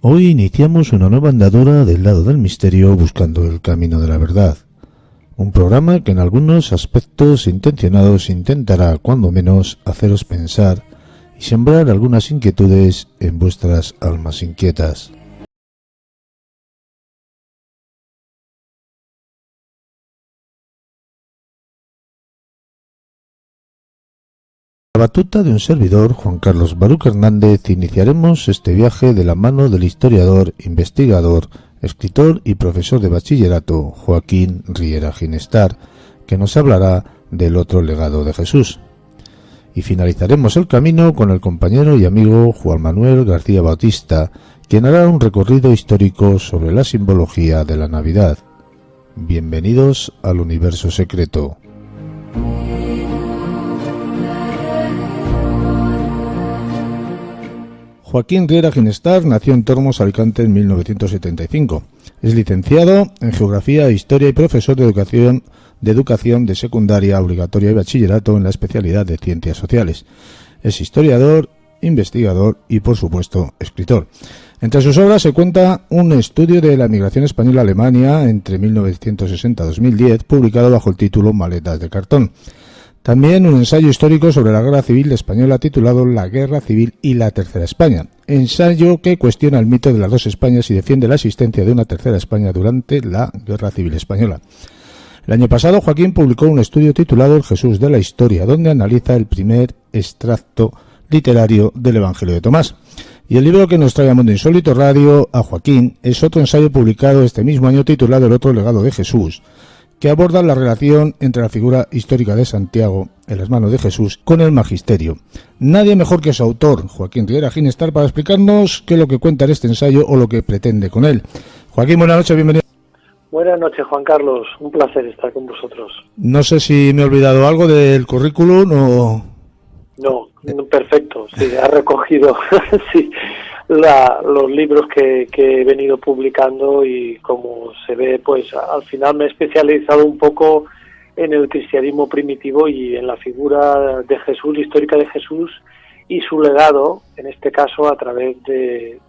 Hoy iniciamos una nueva andadura del lado del misterio buscando el camino de la verdad. Un programa que en algunos aspectos intencionados intentará, cuando menos, haceros pensar y sembrar algunas inquietudes en vuestras almas inquietas. La batuta de un servidor, Juan Carlos Baruch Hernández, iniciaremos este viaje de la mano del historiador, investigador, escritor y profesor de bachillerato Joaquín Riera Ginestar, que nos hablará del otro legado de Jesús. Y finalizaremos el camino con el compañero y amigo Juan Manuel García Bautista, quien hará un recorrido histórico sobre la simbología de la Navidad. Bienvenidos al Universo Secreto. Joaquín Riera Ginestar nació en Tormos, Alicante, en 1975. Es licenciado en Geografía e Historia y profesor de educación de secundaria obligatoria y bachillerato en la especialidad de Ciencias Sociales. Es historiador, investigador y, por supuesto, escritor. Entre sus obras se cuenta un estudio de la migración española a Alemania entre 1960 y 2010, publicado bajo el título Maletas de cartón. También un ensayo histórico sobre la Guerra Civil Española titulado La Guerra Civil y la Tercera España, ensayo que cuestiona el mito de las dos Españas y defiende la existencia de una tercera España durante la Guerra Civil Española. El año pasado Joaquín publicó un estudio titulado El Jesús de la Historia, donde analiza el primer extracto literario del Evangelio de Tomás. Y el libro que nos trae a Mundo Insólito Radio a Joaquín es otro ensayo publicado este mismo año titulado El otro legado de Jesús, que aborda la relación entre la figura histórica de Santiago en las manos de Jesús con el magisterio. Nadie mejor que su autor, Joaquín Riera Ginestar, para explicarnos qué es lo que cuenta en este ensayo o lo que pretende con él. Joaquín, buenas noches, bienvenido. Buenas noches, Juan Carlos. Un placer estar con vosotros. No sé si me he olvidado algo del currículum o... No, perfecto. Sí, ha recogido sí, los libros que he venido publicando y como se ve, pues al final me he especializado un poco en el cristianismo primitivo y en la figura de Jesús, histórica de Jesús y su legado, en este caso a través de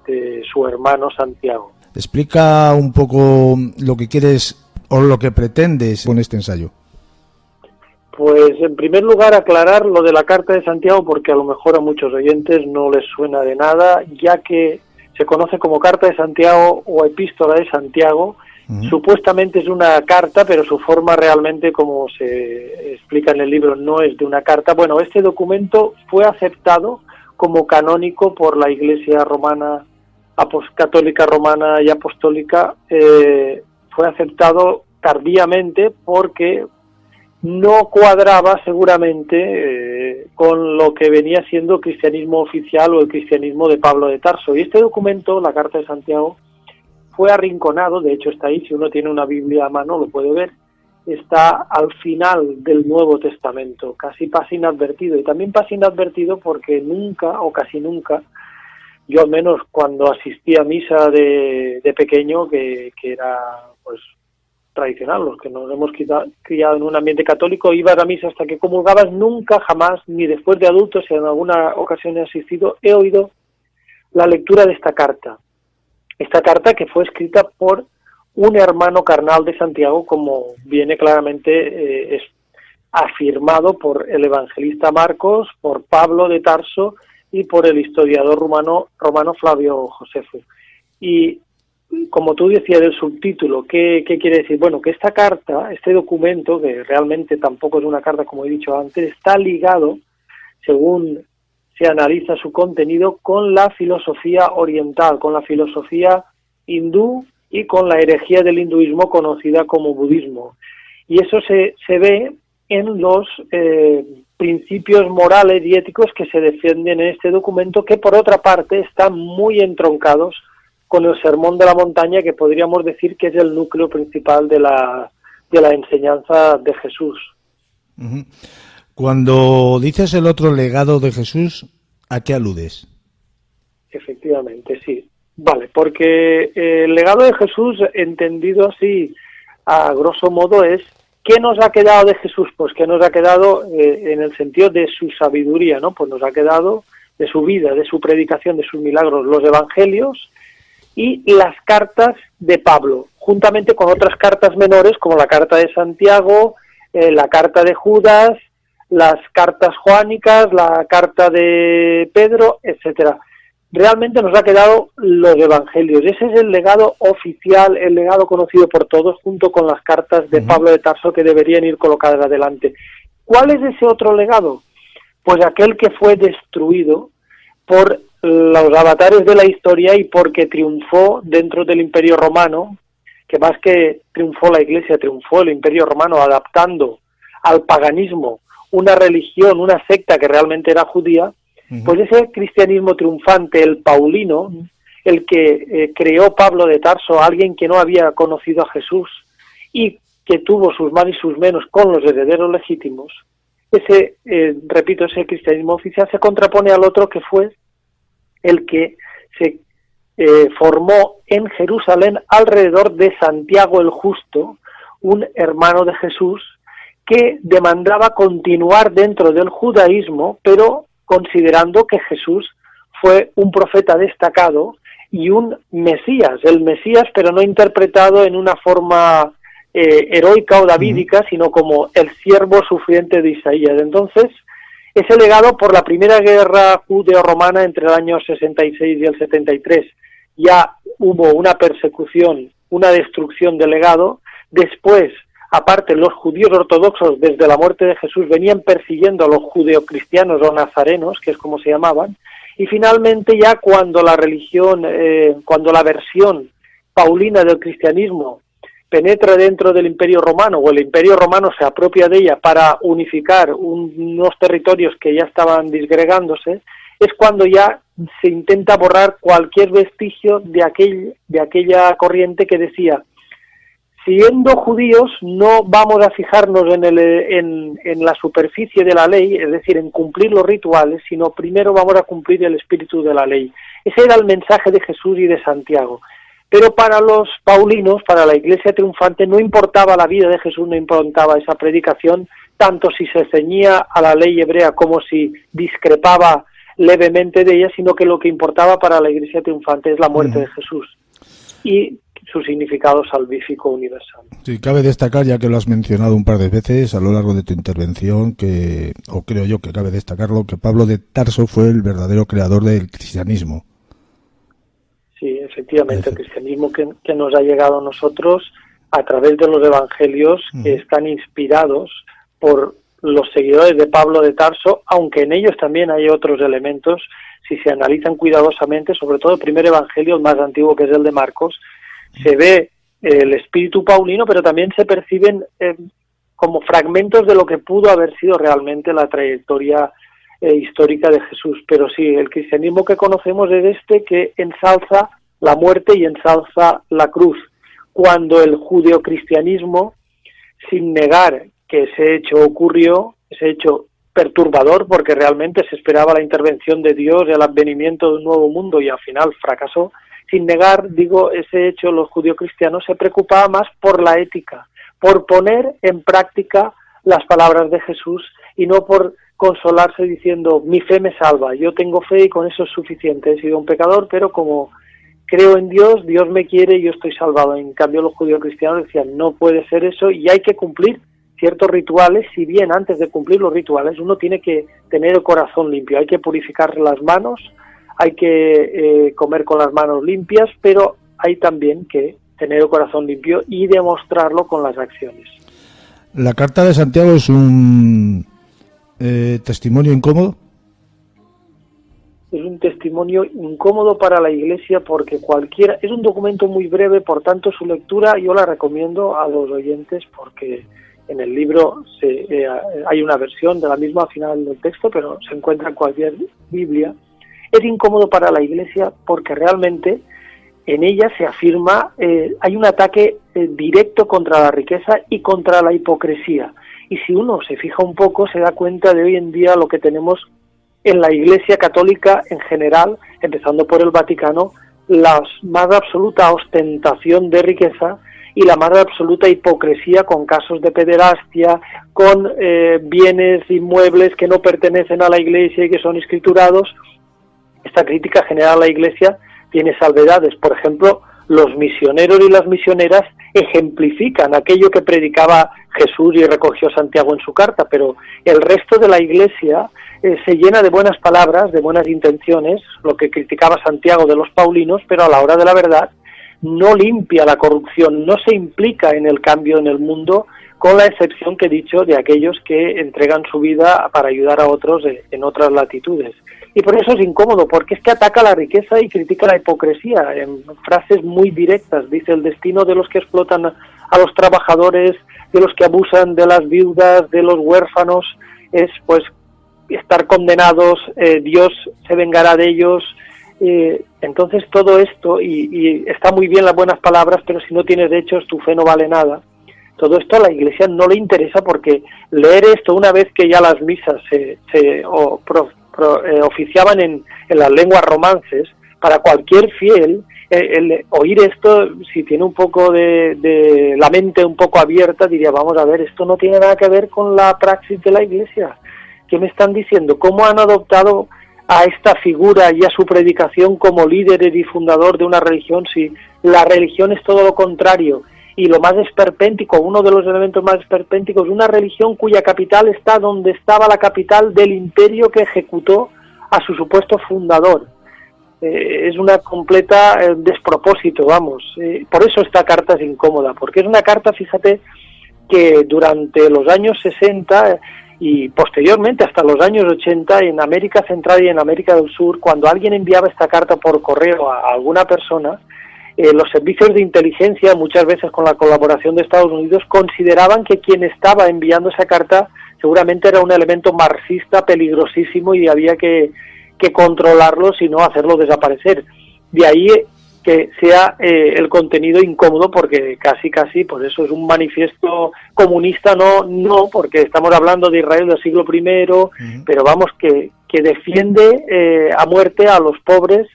su hermano Santiago. Explica un poco lo que quieres o lo que pretendes con este ensayo. Pues en primer lugar aclarar lo de la Carta de Santiago porque a lo mejor a muchos oyentes no les suena de nada, ya que se conoce como Carta de Santiago o Epístola de Santiago. Supuestamente es una carta, pero su forma realmente, como se explica en el libro, no es de una carta. Bueno, este documento fue aceptado como canónico por la Iglesia romana, católica romana y apostólica. Fue aceptado tardíamente porque no cuadraba seguramente con lo que venía siendo el cristianismo oficial o el cristianismo de Pablo de Tarso. Y este documento, la Carta de Santiago, fue arrinconado, de hecho está ahí, si uno tiene una Biblia a mano lo puede ver, está al final del Nuevo Testamento, casi pasa inadvertido. Y también pasa inadvertido porque nunca, o casi nunca, yo al menos cuando asistí a misa de pequeño, que era pues tradicional, los que nos hemos criado en un ambiente católico, ibas a misa hasta que comulgabas, nunca jamás, ni después de adultos, si en alguna ocasión he asistido, he oído la lectura de esta carta. Esta carta que fue escrita por un hermano carnal de Santiago, como viene claramente es afirmado por el evangelista Marcos, por Pablo de Tarso y por el historiador romano Flavio Josefo. Y como tú decías del subtítulo, ¿qué quiere decir? Bueno, que esta carta, este documento, que realmente tampoco es una carta como he dicho antes, está ligado, según se analiza su contenido, con la filosofía oriental, con la filosofía hindú y con la herejía del hinduismo conocida como budismo. Y eso se ve en los principios morales y éticos que se defienden en este documento, que por otra parte están muy entroncados con el Sermón de la Montaña, que podríamos decir que es el núcleo principal de la enseñanza de Jesús. Cuando dices el otro legado de Jesús, ¿a qué aludes? Efectivamente, sí. Vale, porque el legado de Jesús, entendido así a grosso modo, es ¿qué nos ha quedado de Jesús? Pues que nos ha quedado en el sentido de su sabiduría, ¿no? Pues nos ha quedado de su vida, de su predicación, de sus milagros, los evangelios, y las cartas de Pablo, juntamente con otras cartas menores como la carta de Santiago, la carta de Judas, las cartas joánicas, la carta de Pedro, etcétera. Realmente nos ha quedado los evangelios. Ese es el legado oficial, el legado conocido por todos, junto con las cartas de Pablo de Tarso, que deberían ir colocadas adelante. ¿Cuál es ese otro legado? Pues aquel que fue destruido por los avatares de la historia y porque triunfó dentro del Imperio Romano, que más que triunfó la Iglesia, triunfó el Imperio Romano adaptando al paganismo una religión, una secta que realmente era judía. Pues ese cristianismo triunfante, el paulino, el que creó Pablo de Tarso, alguien que no había conocido a Jesús y que tuvo sus más y sus menos con los herederos legítimos, ese, repito, ese cristianismo oficial se contrapone al otro que fue el que se formó en Jerusalén alrededor de Santiago el Justo, un hermano de Jesús, que demandaba continuar dentro del judaísmo, pero considerando que Jesús fue un profeta destacado y un Mesías, el Mesías, pero no interpretado en una forma heroica o davídica, sino como el siervo sufriente de Isaías. Entonces, ese legado por la primera guerra judeo-romana entre el año 66 y el 73, ya hubo una persecución, una destrucción del legado. Después, aparte, los judíos ortodoxos, desde la muerte de Jesús, venían persiguiendo a los judeocristianos o nazarenos, que es como se llamaban, y finalmente ya cuando la religión, cuando la versión paulina del cristianismo penetra dentro del Imperio Romano, o el Imperio Romano se apropia de ella para unificar unos territorios que ya estaban disgregándose, es cuando ya se intenta borrar cualquier vestigio de aquella corriente que decía: siendo judíos no vamos a fijarnos en la superficie de la ley, es decir, en cumplir los rituales, sino primero vamos a cumplir el espíritu de la ley. Ese era el mensaje de Jesús y de Santiago. Pero para los paulinos, para la Iglesia triunfante, no importaba la vida de Jesús, no importaba esa predicación, tanto si se ceñía a la ley hebrea como si discrepaba levemente de ella, sino que lo que importaba para la Iglesia triunfante es la muerte de Jesús y su significado salvífico universal. Sí, cabe destacar, ya que lo has mencionado un par de veces a lo largo de tu intervención, o creo yo que cabe destacarlo, que Pablo de Tarso fue el verdadero creador del cristianismo. Sí, efectivamente, el cristianismo que nos ha llegado a nosotros a través de los evangelios, que están inspirados por los seguidores de Pablo de Tarso, aunque en ellos también hay otros elementos, si se analizan cuidadosamente, sobre todo el primer evangelio, el más antiguo, que es el de Marcos, se ve el espíritu paulino, pero también se perciben como fragmentos de lo que pudo haber sido realmente la trayectoria histórica de Jesús. Pero sí, el cristianismo que conocemos es este que ensalza la muerte y ensalza la cruz, cuando el judeocristianismo, sin negar que ese hecho ocurrió, ese hecho perturbador, porque realmente se esperaba la intervención de Dios, el advenimiento de un nuevo mundo, y al final fracasó. Sin negar, digo, ese hecho, los judeocristianos se preocupaban más por la ética, por poner en práctica las palabras de Jesús y no por consolarse diciendo: mi fe me salva, yo tengo fe y con eso es suficiente, he sido un pecador, pero como creo en Dios, Dios me quiere y yo estoy salvado. En cambio, los judeocristianos decían: no puede ser eso y hay que cumplir ciertos rituales, si bien antes de cumplir los rituales uno tiene que tener el corazón limpio, hay que purificar las manos, hay que comer con las manos limpias, pero hay también que tener el corazón limpio y demostrarlo con las acciones. ¿La carta de Santiago es un testimonio incómodo? Es un testimonio incómodo para la Iglesia porque es un documento muy breve, por tanto su lectura yo la recomiendo a los oyentes, porque en el libro hay una versión de la misma al final del texto, pero se encuentra en cualquier Biblia. Es incómodo para la Iglesia porque realmente en ella se afirma, hay un ataque directo contra la riqueza y contra la hipocresía. Y si uno se fija un poco, se da cuenta de hoy en día lo que tenemos en la Iglesia católica en general, empezando por el Vaticano, la más absoluta ostentación de riqueza y la más absoluta hipocresía, con casos de pederastia, con bienes inmuebles que no pertenecen a la Iglesia y que son escriturados. Esta crítica general a la Iglesia tiene salvedades. Por ejemplo, los misioneros y las misioneras ejemplifican aquello que predicaba Jesús y recogió Santiago en su carta, pero el resto de la Iglesia se llena de buenas palabras, de buenas intenciones, lo que criticaba Santiago de los paulinos, pero a la hora de la verdad no limpia la corrupción, no se implica en el cambio en el mundo, con la excepción que he dicho de aquellos que entregan su vida para ayudar a otros en otras latitudes. Y por eso es incómodo, porque es que ataca la riqueza y critica la hipocresía, en frases muy directas. Dice: el destino de los que explotan a los trabajadores, de los que abusan de las viudas, de los huérfanos, es pues estar condenados, Dios se vengará de ellos. Entonces todo esto, y está muy bien las buenas palabras, pero si no tienes hechos tu fe no vale nada. Todo esto a la Iglesia no le interesa, porque leer esto una vez que ya las misas oficiaban en las lenguas romances, para cualquier fiel, el oír esto, si tiene un poco de la mente un poco abierta, diría: vamos a ver, esto no tiene nada que ver con la praxis de la Iglesia. ¿Qué me están diciendo? ¿Cómo han adoptado a esta figura y a su predicación como líder y fundador de una religión, si la religión es todo lo contrario? Y lo más esperpéntico, uno de los elementos más esperpénticos, una religión cuya capital está donde estaba la capital del imperio que ejecutó a su supuesto fundador. Es una completa despropósito, vamos. Por eso esta carta es incómoda, porque es una carta, fíjate, que durante los años 60 y posteriormente hasta los años 80, en América Central y en América del Sur, cuando alguien enviaba esta carta por correo a alguna persona, los servicios de inteligencia, muchas veces con la colaboración de Estados Unidos, consideraban que quien estaba enviando esa carta seguramente era un elemento marxista peligrosísimo y había que controlarlo, si no hacerlo desaparecer. De ahí que sea el contenido incómodo, porque casi, por eso es un manifiesto comunista, no, porque estamos hablando de Israel del siglo I, pero vamos, que defiende a muerte a los pobres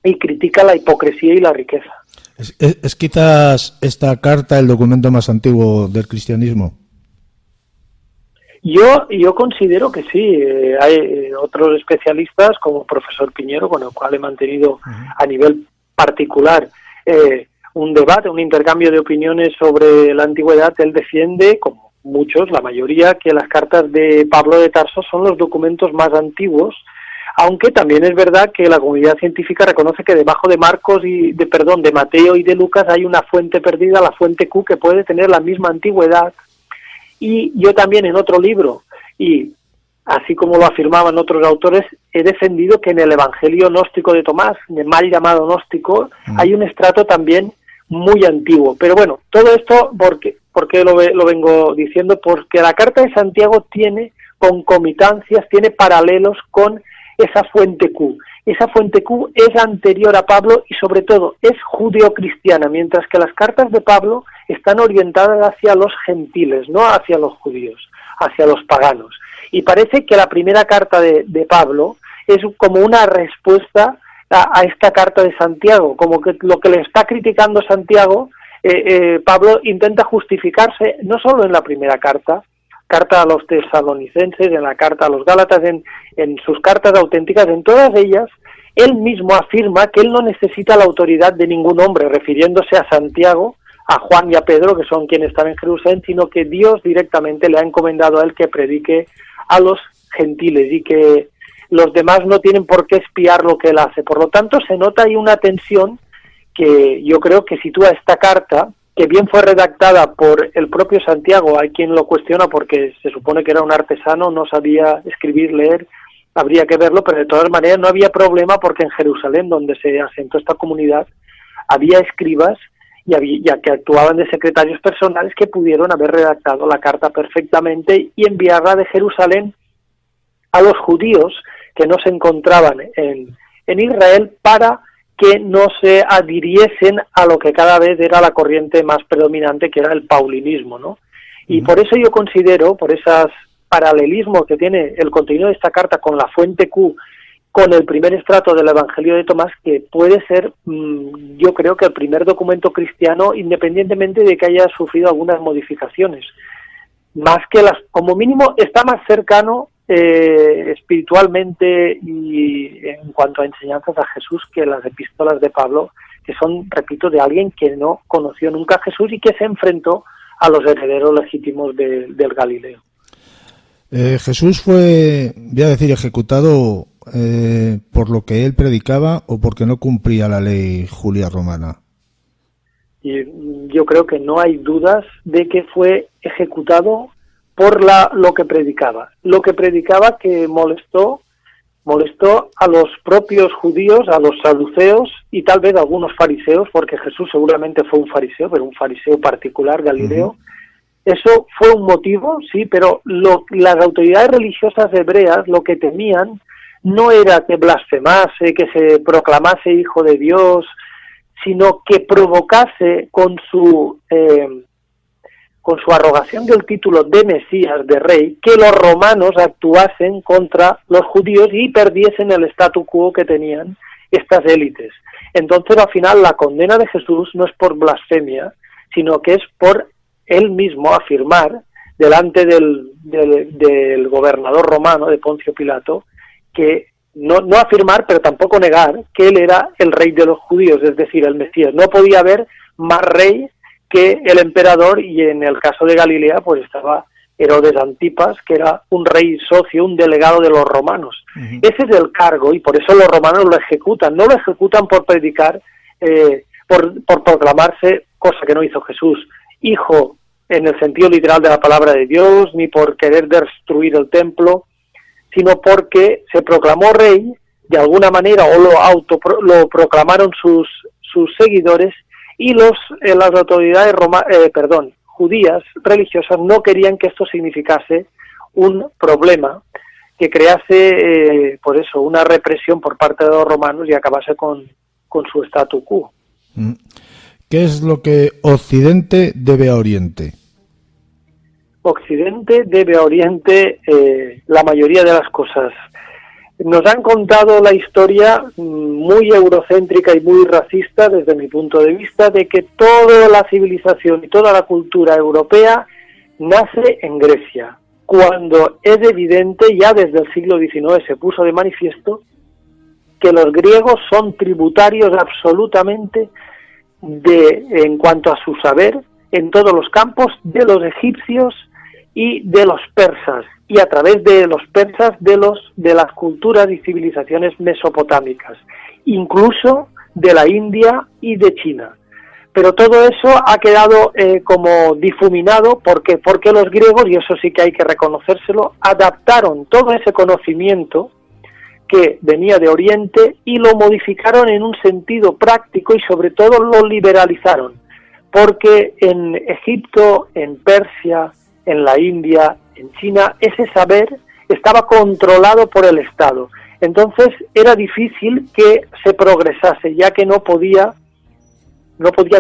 y critica la hipocresía y la riqueza. ¿Es quizás esta carta el documento más antiguo del cristianismo? Yo considero que sí. Hay otros especialistas, como el profesor Piñero, con el cual he mantenido a nivel particular un debate, un intercambio de opiniones sobre la antigüedad. Él defiende, como muchos, la mayoría, que las cartas de Pablo de Tarso son los documentos más antiguos, aunque también es verdad que la comunidad científica reconoce que debajo de de Mateo y de Lucas hay una fuente perdida, la fuente Q, que puede tener la misma antigüedad. Y yo también en otro libro, y así como lo afirmaban otros autores, he defendido que en el Evangelio gnóstico de Tomás, mal llamado gnóstico, hay un estrato también muy antiguo. Pero bueno, todo esto, ¿por qué lo vengo diciendo? Porque la carta de Santiago tiene concomitancias, tiene paralelos con esa fuente Q. Esa fuente Q es anterior a Pablo y sobre todo es judeocristiana, mientras que las cartas de Pablo están orientadas hacia los gentiles, no hacia los judíos, hacia los paganos. Y parece que la primera carta de Pablo es como una respuesta a esta carta de Santiago, como que lo que le está criticando Santiago, Pablo intenta justificarse no solo en la primera carta a los tesalonicenses, en la carta a los gálatas, en sus cartas auténticas, en todas ellas, él mismo afirma que él no necesita la autoridad de ningún hombre, refiriéndose a Santiago, a Juan y a Pedro, que son quienes están en Jerusalén, sino que Dios directamente le ha encomendado a él que predique a los gentiles y que los demás no tienen por qué espiar lo que él hace. Por lo tanto, se nota ahí una tensión que yo creo que sitúa esta carta, que bien fue redactada por el propio Santiago. Hay quien lo cuestiona porque se supone que era un artesano, no sabía escribir, leer, habría que verlo, pero de todas maneras no había problema, porque en Jerusalén, donde se asentó esta comunidad, había escribas ya que actuaban de secretarios personales que pudieron haber redactado la carta perfectamente y enviarla de Jerusalén a los judíos que no se encontraban en Israel, para que no se adhiriesen a lo que cada vez era la corriente más predominante, que era el paulinismo, ¿no? Y por eso yo considero, por esos paralelismos que tiene el contenido de esta carta con la fuente Q, con el primer estrato del Evangelio de Tomás, que puede ser, yo creo que el primer documento cristiano, independientemente de que haya sufrido algunas modificaciones. Más que como mínimo, está más cercano espiritualmente y en cuanto a enseñanzas a Jesús que las epístolas de Pablo, que son, repito, de alguien que no conoció nunca a Jesús y que se enfrentó a los herederos legítimos del Galileo. Jesús fue, voy a decir, ejecutado por lo que él predicaba o porque no cumplía la ley Julia Romana. Y yo creo que no hay dudas de que fue ejecutado por lo que predicaba. Lo que predicaba que molestó a los propios judíos, a los saduceos y tal vez a algunos fariseos, porque Jesús seguramente fue un fariseo, pero un fariseo particular, Galileo. Eso fue un motivo, sí, pero las autoridades religiosas hebreas lo que temían no era que blasfemase, que se proclamase hijo de Dios, sino que provocase con su arrogación del título de Mesías, de rey, que los romanos actuasen contra los judíos y perdiesen el statu quo que tenían estas élites. Entonces, al final, la condena de Jesús no es por blasfemia, sino que es por él mismo afirmar delante del gobernador romano, de Poncio Pilato, que no afirmar, pero tampoco negar que él era el rey de los judíos, es decir, el Mesías. No podía haber más rey que el emperador, y en el caso de Galilea pues estaba Herodes Antipas, que era un rey socio, un delegado de los romanos. Ese es el cargo, y por eso los romanos lo ejecutan. No lo ejecutan por predicar, por proclamarse, cosa que no hizo Jesús, hijo en el sentido literal de la palabra de Dios, ni por querer destruir el templo, sino porque se proclamó rey de alguna manera, o lo proclamaron sus seguidores, y las autoridades judías religiosas no querían que esto significase un problema que crease por eso una represión por parte de los romanos y acabase con su statu quo. ¿Qué es lo que Occidente debe a Oriente? Occidente debe a Oriente la mayoría de las cosas. Nos han contado la historia muy eurocéntrica y muy racista desde mi punto de vista, de que toda la civilización y toda la cultura europea nace en Grecia, cuando es evidente, ya desde el siglo XIX se puso de manifiesto, que los griegos son tributarios absolutamente en cuanto a su saber, en todos los campos, de los egipcios y de los persas, y a través de los persas de las culturas y civilizaciones mesopotámicas, incluso de la India y de China. Pero todo eso ha quedado como difuminado porque los griegos, y eso sí que hay que reconocérselo, adaptaron todo ese conocimiento que venía de Oriente y lo modificaron en un sentido práctico y sobre todo lo liberalizaron, porque en Egipto, en Persia, en la India, en China, ese saber estaba controlado por el Estado. Entonces era difícil que se progresase, ya que no podían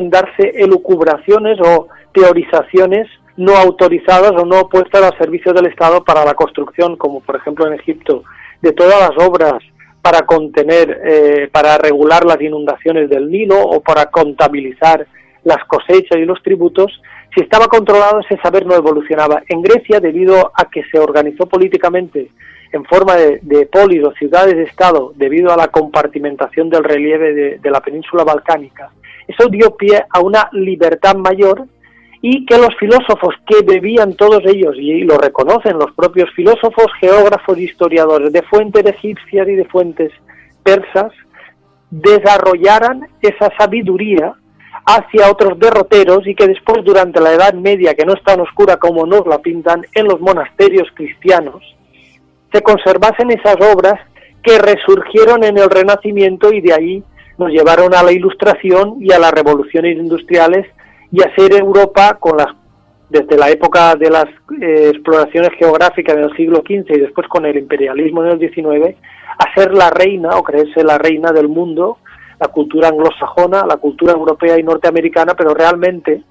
darse elucubraciones o teorizaciones no autorizadas o no puestas al servicio del Estado para la construcción, como por ejemplo en Egipto, de todas las obras para contener, para regular las inundaciones del Nilo o para contabilizar las cosechas y los tributos. Si estaba controlado, ese saber no evolucionaba. En Grecia, debido a que se organizó políticamente en forma de polis o ciudades-estado, debido a la compartimentación del relieve de la península balcánica, eso dio pie a una libertad mayor, y que los filósofos que bebían todos ellos, y lo reconocen los propios filósofos, geógrafos, historiadores, de fuentes egipcias y de fuentes persas, desarrollaran esa sabiduría hacia otros derroteros, y que después, durante la Edad Media, que no es tan oscura como nos la pintan, en los monasterios cristianos, se conservasen esas obras que resurgieron en el Renacimiento y de ahí nos llevaron a la Ilustración y a las revoluciones industriales y a ser Europa, desde la época de las exploraciones geográficas del siglo XV y después con el imperialismo en el XIX, a ser la reina o creerse la reina del mundo, la cultura anglosajona, la cultura europea y norteamericana, pero realmente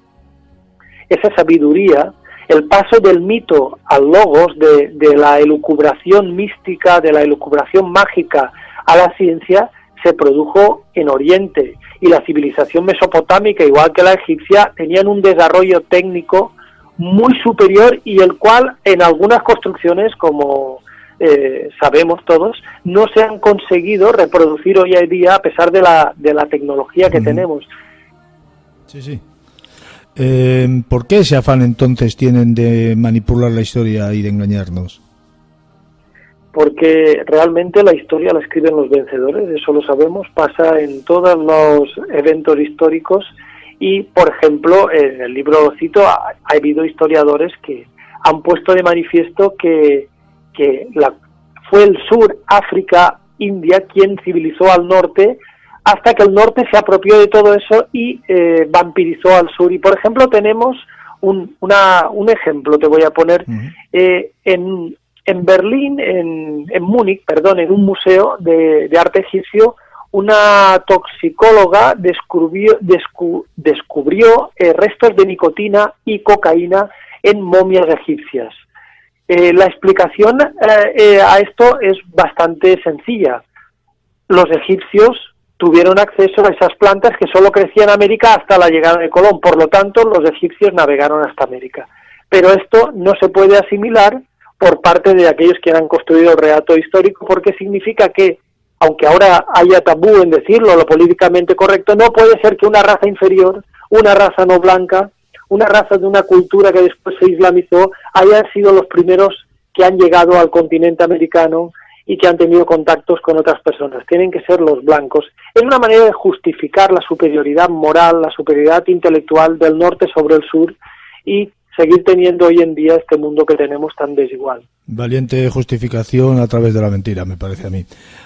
esa sabiduría, el paso del mito al logos, de la elucubración mística, de la elucubración mágica a la ciencia, se produjo en Oriente, y la civilización mesopotámica, igual que la egipcia, tenían un desarrollo técnico muy superior, y el cual en algunas construcciones como sabemos todos, no se han conseguido reproducir hoy en día a pesar de la tecnología que tenemos. Sí, sí. ¿Por qué ese afán entonces tienen de manipular la historia y de engañarnos? Porque realmente la historia la escriben los vencedores, eso lo sabemos, pasa en todos los eventos históricos y, por ejemplo, en el libro lo cito, ha habido historiadores que han puesto de manifiesto que fue el sur, África, India, quien civilizó al norte, hasta que el norte se apropió de todo eso y vampirizó al sur. Y, por ejemplo, tenemos un ejemplo, te voy a poner, en Berlín, en Múnich, perdón, en un museo de arte egipcio, una toxicóloga descubrió restos de nicotina y cocaína en momias egipcias. La explicación a esto es bastante sencilla. Los egipcios tuvieron acceso a esas plantas que solo crecían en América hasta la llegada de Colón, por lo tanto los egipcios navegaron hasta América. Pero esto no se puede asimilar por parte de aquellos que han construido el relato histórico, porque significa que, aunque ahora haya tabú en decirlo, lo políticamente correcto, no puede ser que una raza inferior, una raza no blanca, una raza de una cultura que después se islamizó, hayan sido los primeros que han llegado al continente americano y que han tenido contactos con otras personas. Tienen que ser los blancos. Es una manera de justificar la superioridad moral, la superioridad intelectual del norte sobre el sur y seguir teniendo hoy en día este mundo que tenemos tan desigual. Valiente justificación a través de la mentira, me parece a mí.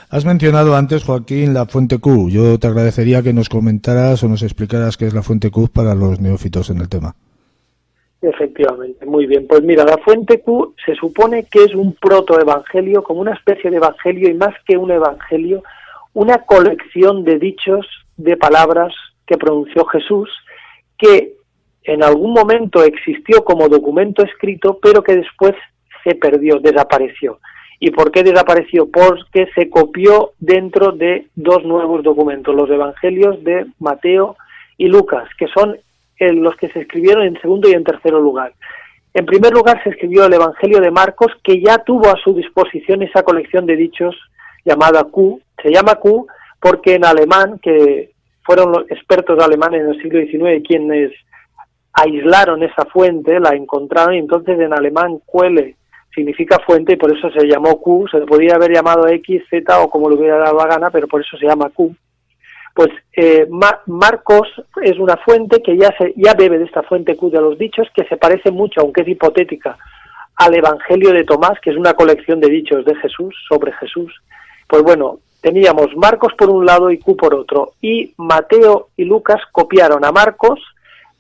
Has mencionado antes, Joaquín, la fuente Q. Yo te agradecería que nos comentaras o nos explicaras qué es la fuente Q para los neófitos en el tema. Efectivamente, muy bien. Pues mira, la fuente Q se supone que es un protoevangelio, como una especie de evangelio, y más que un evangelio, una colección de dichos, de palabras que pronunció Jesús, que en algún momento existió como documento escrito, pero que después se perdió, desapareció. ¿Y por qué desapareció? Porque se copió dentro de dos nuevos documentos, los evangelios de Mateo y Lucas, que son los que se escribieron en segundo y en tercer lugar. En primer lugar se escribió el evangelio de Marcos, que ya tuvo a su disposición esa colección de dichos llamada Q. Se llama Q porque en alemán, que fueron los expertos alemanes en el siglo XIX quienes aislaron esa fuente, la encontraron, y entonces en alemán Quelle significa fuente y por eso se llamó Q. Se le podía haber llamado X, Z o como le hubiera dado la gana, pero por eso se llama Q. Pues Marcos es una fuente que ya bebe de esta fuente Q de los dichos, que se parece mucho, aunque es hipotética, al Evangelio de Tomás, que es una colección de dichos de Jesús, sobre Jesús. Pues bueno, teníamos Marcos por un lado y Q por otro, y Mateo y Lucas copiaron a Marcos,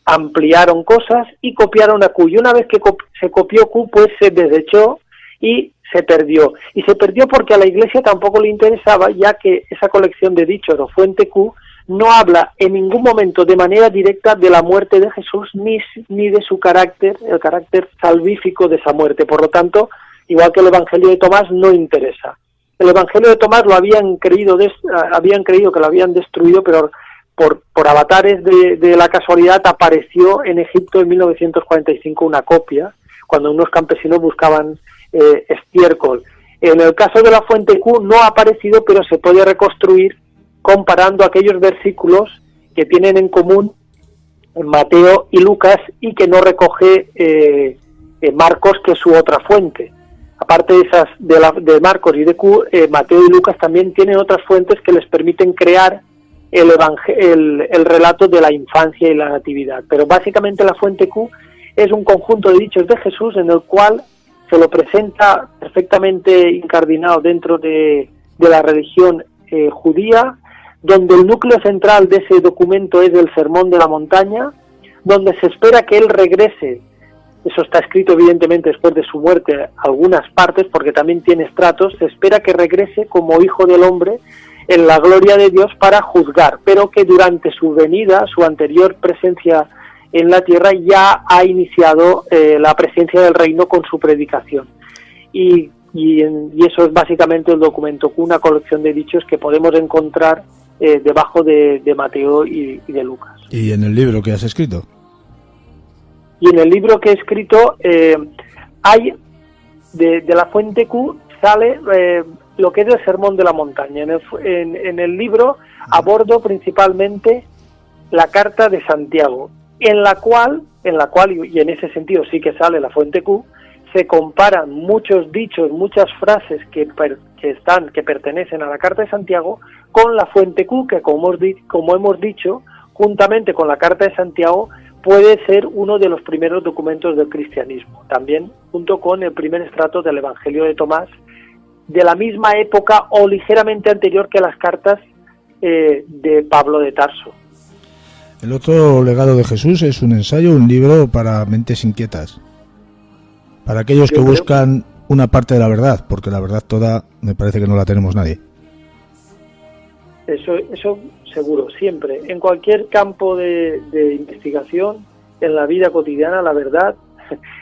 ampliaron cosas y copiaron a Q, y una vez que se copió Q, pues se desechó y se perdió. Y se perdió porque a la Iglesia tampoco le interesaba, ya que esa colección de dichos o fuente Q no habla en ningún momento de manera directa de la muerte de Jesús ni de su carácter, el carácter salvífico de esa muerte. Por lo tanto, igual que el Evangelio de Tomás, no interesa. El Evangelio de Tomás lo habían creído que lo habían destruido, pero por avatares de la casualidad apareció en Egipto en 1945 una copia, cuando unos campesinos buscaban estiércol. En el caso de la fuente Q no ha aparecido, pero se puede reconstruir comparando aquellos versículos que tienen en común Mateo y Lucas y que no recoge Marcos, que es su otra fuente. Aparte de esas de Marcos y de Q, Mateo y Lucas también tienen otras fuentes que les permiten crear el relato de la infancia y la natividad. Pero básicamente la fuente Q es un conjunto de dichos de Jesús en el cual se lo presenta perfectamente incardinado dentro de la religión judía, donde el núcleo central de ese documento es el Sermón de la Montaña, donde se espera que él regrese. Eso está escrito evidentemente después de su muerte, algunas partes, porque también tiene estratos. Se espera que regrese como hijo del hombre en la gloria de Dios para juzgar, pero que durante su venida, su anterior presencia en la tierra, ya ha iniciado la presencia del reino con su predicación. Y eso es básicamente el documento, una colección de dichos que podemos encontrar debajo de Mateo y de Lucas. ¿Y en el libro que has escrito? Y en el libro que he escrito hay de la fuente Q sale lo que es el Sermón de la Montaña. En el libro abordo principalmente la carta de Santiago, en la cual, y en ese sentido sí que sale la fuente Q, se comparan muchos dichos, muchas frases que pertenecen a la carta de Santiago con la fuente Q, que como hemos dicho, juntamente con la carta de Santiago, puede ser uno de los primeros documentos del cristianismo, también junto con el primer estrato del Evangelio de Tomás, de la misma época o ligeramente anterior que las cartas de Pablo de Tarso. El otro legado de Jesús es un ensayo, un libro para mentes inquietas, para aquellos que buscan una parte de la verdad, porque la verdad toda me parece que no la tenemos nadie. Eso seguro, siempre. En cualquier campo de investigación, en la vida cotidiana, la verdad,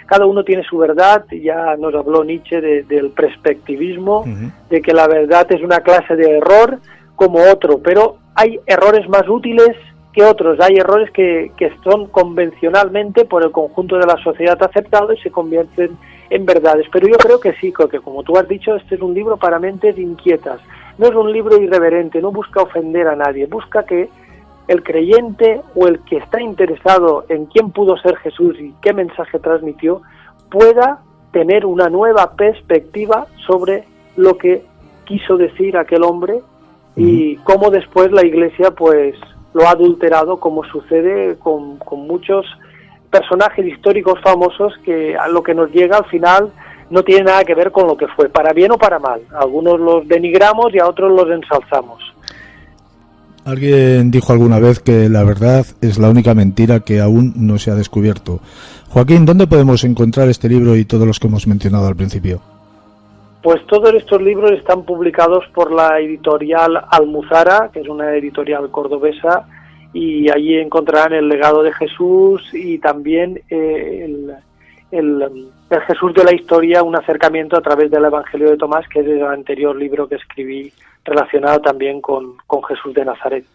cada uno tiene su verdad. Ya nos habló Nietzsche del perspectivismo, de que la verdad es una clase de error como otro, pero hay errores más útiles que otros. Hay errores que son convencionalmente por el conjunto de la sociedad aceptados y se convierten en verdades. Pero yo creo que sí, que como tú has dicho, este es un libro para mentes inquietas. No es un libro irreverente, no busca ofender a nadie, busca que el creyente o el que está interesado en quién pudo ser Jesús y qué mensaje transmitió, pueda tener una nueva perspectiva sobre lo que quiso decir aquel hombre y cómo después la Iglesia pues lo ha adulterado, como sucede con muchos personajes históricos famosos que a lo que nos llega al final no tiene nada que ver con lo que fue, para bien o para mal. Algunos los denigramos y a otros los ensalzamos. Alguien dijo alguna vez que la verdad es la única mentira que aún no se ha descubierto. Joaquín, ¿dónde podemos encontrar este libro y todos los que hemos mencionado al principio? Pues todos estos libros están publicados por la editorial Almuzara, que es una editorial cordobesa, y allí encontrarán el legado de Jesús y también el Jesús de la historia, un acercamiento a través del Evangelio de Tomás, que es el anterior libro que escribí relacionado también con Jesús de Nazaret.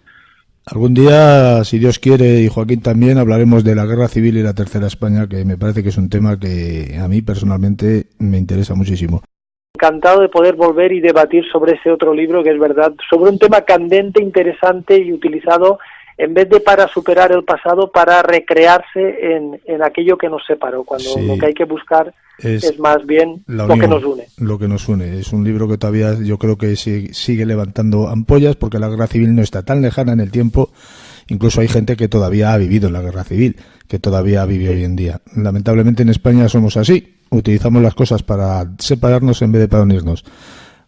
Algún día, si Dios quiere, y Joaquín también, hablaremos de la Guerra Civil y la Tercera España, que me parece que es un tema que a mí personalmente me interesa muchísimo. Encantado de poder volver y debatir sobre ese otro libro, que es verdad, sobre un tema candente, interesante y utilizado en vez de para superar el pasado, para recrearse en aquello que nos separó, cuando sí, lo que hay que buscar es más bien lo que nos une. Lo que nos une. Es un libro que todavía yo creo que sigue levantando ampollas, porque la guerra civil no está tan lejana en el tiempo. Incluso hay gente que todavía ha vivido en la guerra civil, que todavía vive hoy en día. Lamentablemente en España somos así, utilizamos las cosas para separarnos en vez de para unirnos.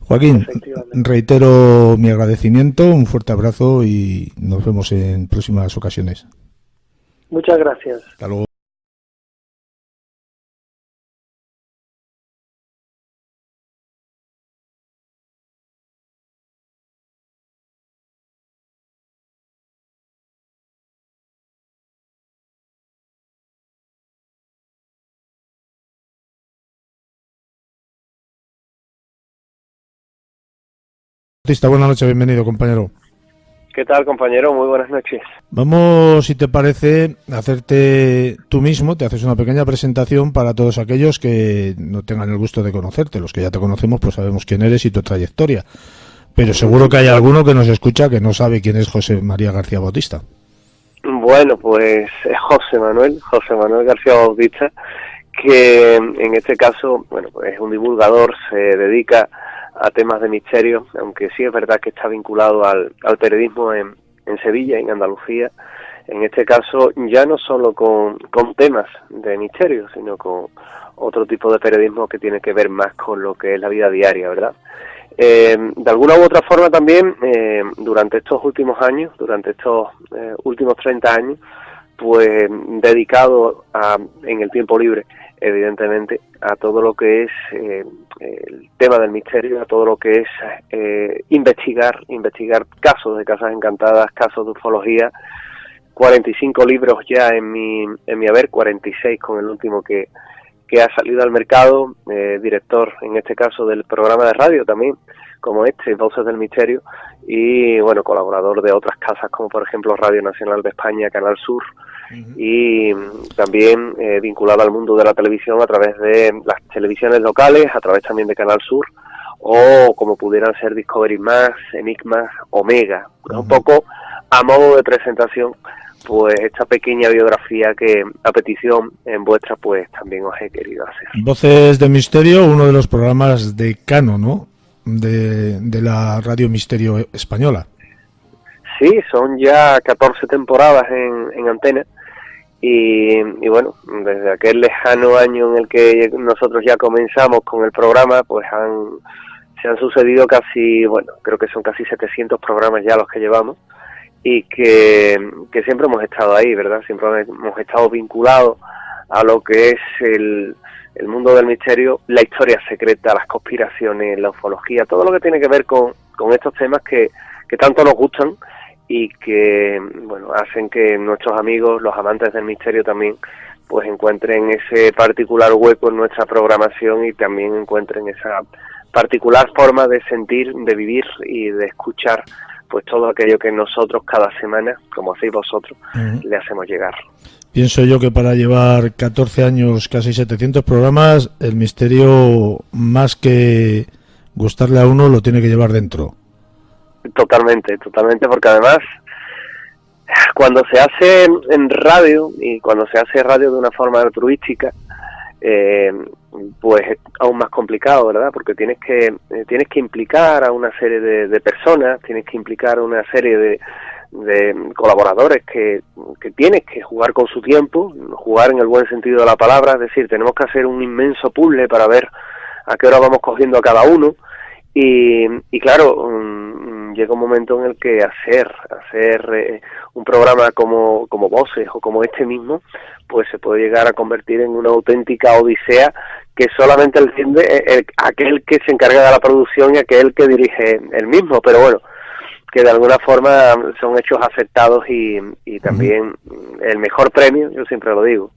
Joaquín, reitero mi agradecimiento, un fuerte abrazo y nos vemos en próximas ocasiones. Muchas gracias. Hasta luego. Buenas noches, bienvenido, compañero. ¿Qué tal, compañero? Muy buenas noches. Vamos, si te parece, a hacerte tú mismo, te haces una pequeña presentación para todos aquellos que no tengan el gusto de conocerte. Los que ya te conocemos, pues sabemos quién eres y tu trayectoria. Pero seguro que hay alguno que nos escucha que no sabe quién es José María García Bautista. Bueno, pues es José Manuel García Bautista, que en este caso, bueno, pues es un divulgador, se dedica a temas de misterio, aunque sí es verdad que está vinculado al periodismo en Sevilla, en Andalucía, en este caso ya no solo con temas de misterio, sino con otro tipo de periodismo que tiene que ver más con lo que es la vida diaria, ¿verdad? De alguna u otra forma también, durante estos últimos años, durante estos últimos 30 años, pues dedicado en el tiempo libre, evidentemente, a todo lo que es el tema del misterio, a todo lo que es investigar casos de casas encantadas, casos de ufología. 45 libros ya en mi haber, 46 con el último que ha salido al mercado, director en este caso del programa de radio también, como Voces del Misterio, y bueno, colaborador de otras casas como por ejemplo Radio Nacional de España, Canal Sur, y también vinculado al mundo de la televisión a través de las televisiones locales, a través también de Canal Sur o como pudieran ser Discovery Más, Enigmas, Omega. Un poco a modo de presentación, pues esta pequeña biografía que a petición en vuestra pues también os he querido hacer. Voces de Misterio, uno de los programas decano, ¿no?, de la Radio Misterio española. Sí, son ya 14 temporadas en antena y bueno, desde aquel lejano año en el que nosotros ya comenzamos con el programa, pues se han sucedido casi, bueno, creo que son casi 700 programas ya los que llevamos y que siempre hemos estado ahí, ¿verdad? Siempre hemos estado vinculados a lo que es el mundo del misterio, la historia secreta, las conspiraciones, la ufología, todo lo que tiene que ver con estos temas que tanto nos gustan y que, bueno, hacen que nuestros amigos, los amantes del misterio también, pues encuentren ese particular hueco en nuestra programación y también encuentren esa particular forma de sentir, de vivir y de escuchar pues todo aquello que nosotros cada semana, como hacéis vosotros, le hacemos llegar. Pienso yo que para llevar 14 años, casi 700 programas, el misterio, más que gustarle a uno, lo tiene que llevar dentro. Totalmente, porque además, cuando se hace en radio, y cuando se hace radio de una forma altruística, pues es aún más complicado, ¿verdad? Porque tienes que implicar a una serie de personas, tienes que implicar a una serie de colaboradores que tienes que jugar con su tiempo, jugar en el buen sentido de la palabra, es decir, tenemos que hacer un inmenso puzzle para ver a qué hora vamos cogiendo a cada uno y claro, llega un momento en el que hacer un programa como Voces o como este mismo, pues se puede llegar a convertir en una auténtica odisea que solamente entiende aquel que se encarga de la producción y aquel que dirige el mismo, pero bueno, que de alguna forma son hechos aceptados y también el mejor premio, yo siempre lo digo,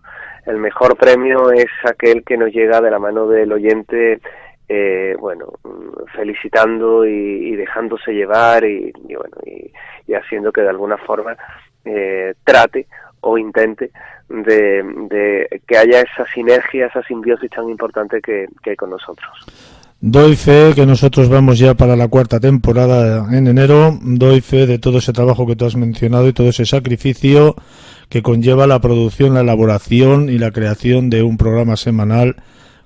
el mejor premio es aquel que nos llega de la mano del oyente, bueno, felicitando y dejándose llevar y haciendo que de alguna forma trate o intente de que haya esa sinergia, esa simbiosis tan importante que hay con nosotros. Doy fe que nosotros vamos ya para la 4ª temporada en enero. Doy fe de todo ese trabajo que tú has mencionado y todo ese sacrificio que conlleva la producción, la elaboración y la creación de un programa semanal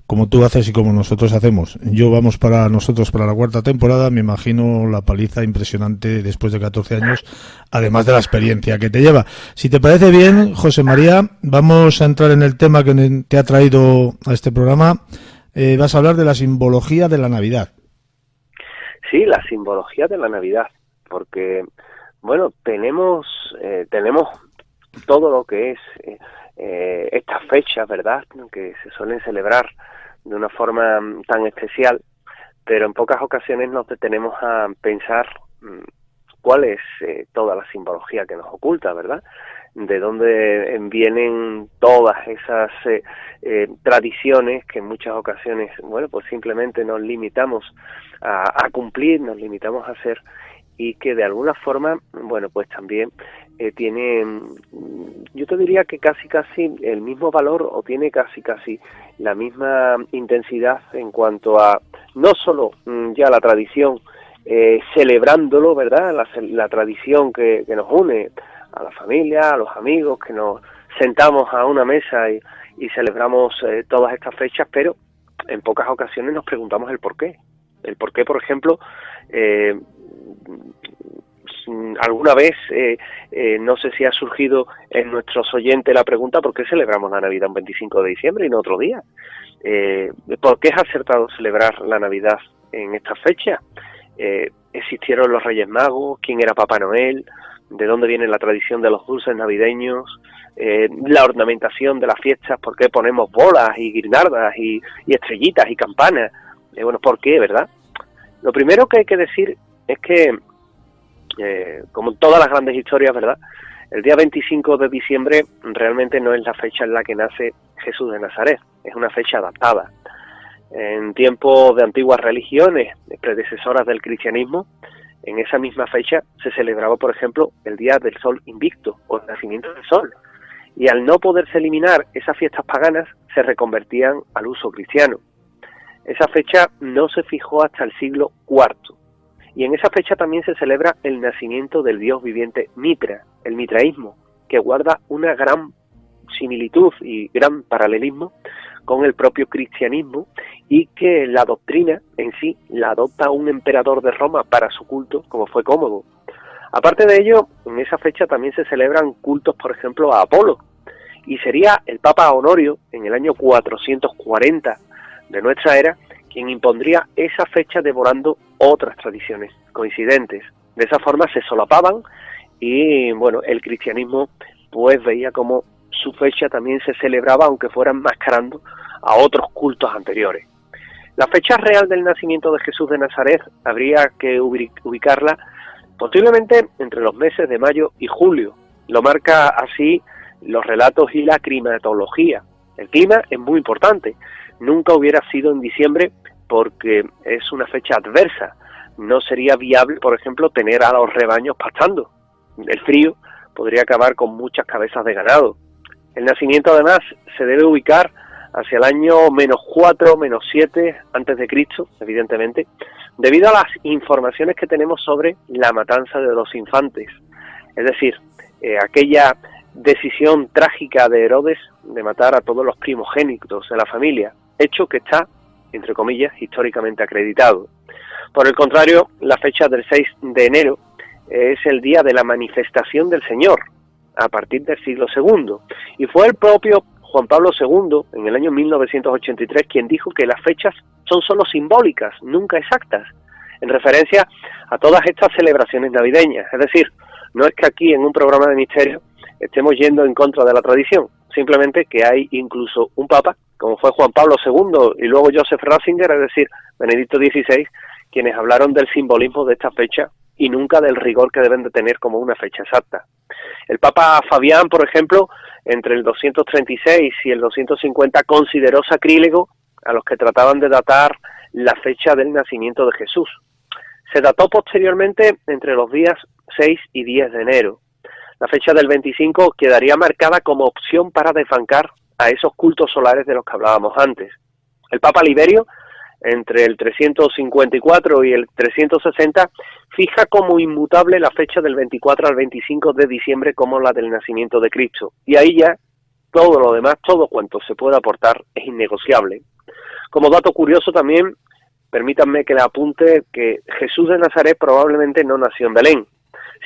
como tú haces y como nosotros hacemos. Nosotros para la 4ª temporada, me imagino la paliza impresionante después de 14 años, además de la experiencia que te lleva. Si te parece bien, José María, vamos a entrar en el tema que te ha traído a este programa. Vas a hablar de la simbología de la Navidad. Sí, la simbología de la Navidad, porque, bueno, tenemos todo lo que es estas fechas, ¿verdad?, que se suelen celebrar de una forma tan especial, pero en pocas ocasiones nos detenemos a pensar cuál es toda la simbología que nos oculta, ¿verdad?, de dónde vienen todas esas tradiciones que en muchas ocasiones, bueno, pues simplemente nos limitamos a cumplir, nos limitamos a hacer y que de alguna forma, bueno, pues también tiene, yo te diría que casi el mismo valor o tiene casi la misma intensidad en cuanto a no solo ya la tradición, celebrándolo, ¿verdad?, la tradición que nos une a la familia, a los amigos, que nos sentamos a una mesa y celebramos todas estas fechas, pero en pocas ocasiones nos preguntamos el por qué. El por qué, por ejemplo, alguna vez, no sé si ha surgido en nuestros oyentes la pregunta ¿por qué celebramos la Navidad un 25 de diciembre y no otro día? ¿Por qué es acertado celebrar la Navidad en esta fecha? ¿Existieron los Reyes Magos? ¿Quién era Papá Noel? ¿De dónde viene la tradición de los dulces navideños? La ornamentación de las fiestas, ¿por qué ponemos bolas y guirnaldas y estrellitas y campanas? Bueno, ¿por qué, verdad? Lo primero que hay que decir es que, como en todas las grandes historias, ¿verdad?, el día 25 de diciembre realmente no es la fecha en la que nace Jesús de Nazaret, es una fecha adaptada. En tiempos de antiguas religiones, predecesoras del cristianismo, en esa misma fecha se celebraba, por ejemplo, el Día del Sol Invicto, o el nacimiento del Sol. Y al no poderse eliminar esas fiestas paganas, se reconvertían al uso cristiano. esa fecha no se fijó hasta el siglo IV. Y en esa fecha también se celebra el nacimiento del dios viviente Mitra, el mitraísmo, que guarda una gran similitud y gran paralelismo con el propio cristianismo, y que la doctrina en sí la adopta un emperador de Roma para su culto, como fue Cómodo. Aparte de ello, en esa fecha también se celebran cultos, por ejemplo, a Apolo, y sería el Papa Honorio, en el año 440 de nuestra era, quien impondría esa fecha devorando otras tradiciones coincidentes. De esa forma se solapaban y, bueno, el cristianismo pues veía como su fecha también se celebraba, aunque fuera enmascarando a otros cultos anteriores. La fecha real del nacimiento de Jesús de Nazaret habría que ubicarla posiblemente entre los meses de mayo y julio. Lo marca así los relatos y la climatología. El clima es muy importante. Nunca hubiera sido en diciembre porque es una fecha adversa. No sería viable, por ejemplo, tener a los rebaños pastando. El frío podría acabar con muchas cabezas de ganado. El nacimiento, además, se debe ubicar hacia el año -4, -7 antes de Cristo, evidentemente, debido a las informaciones que tenemos sobre la matanza de los infantes. Es decir, aquella decisión trágica de Herodes de matar a todos los primogénitos de la familia, hecho que está, entre comillas, históricamente acreditado. Por el contrario, la fecha del 6 de enero es el día de la manifestación del Señor, a partir del siglo II, y fue el propio Juan Pablo II, en el año 1983, quien dijo que las fechas son solo simbólicas, nunca exactas, en referencia a todas estas celebraciones navideñas. Es decir, no es que aquí en un programa de misterio estemos yendo en contra de la tradición, simplemente que hay incluso un papa, como fue Juan Pablo II y luego Joseph Ratzinger, es decir, Benedicto XVI, quienes hablaron del simbolismo de esta fecha y nunca del rigor que deben de tener como una fecha exacta. El Papa Fabián, por ejemplo, entre el 236 y el 250 consideró sacrílego a los que trataban de datar la fecha del nacimiento de Jesús. Se dató posteriormente entre los días 6 y 10 de enero. La fecha del 25 quedaría marcada como opción para desbancar a esos cultos solares de los que hablábamos antes. El Papa Liberio, entre el 354 y el 360, fija como inmutable la fecha del 24 al 25 de diciembre como la del nacimiento de Cristo. Y ahí ya todo lo demás, todo cuanto se pueda aportar, es innegociable. Como dato curioso también, permítanme que le apunte que Jesús de Nazaret probablemente no nació en Belén,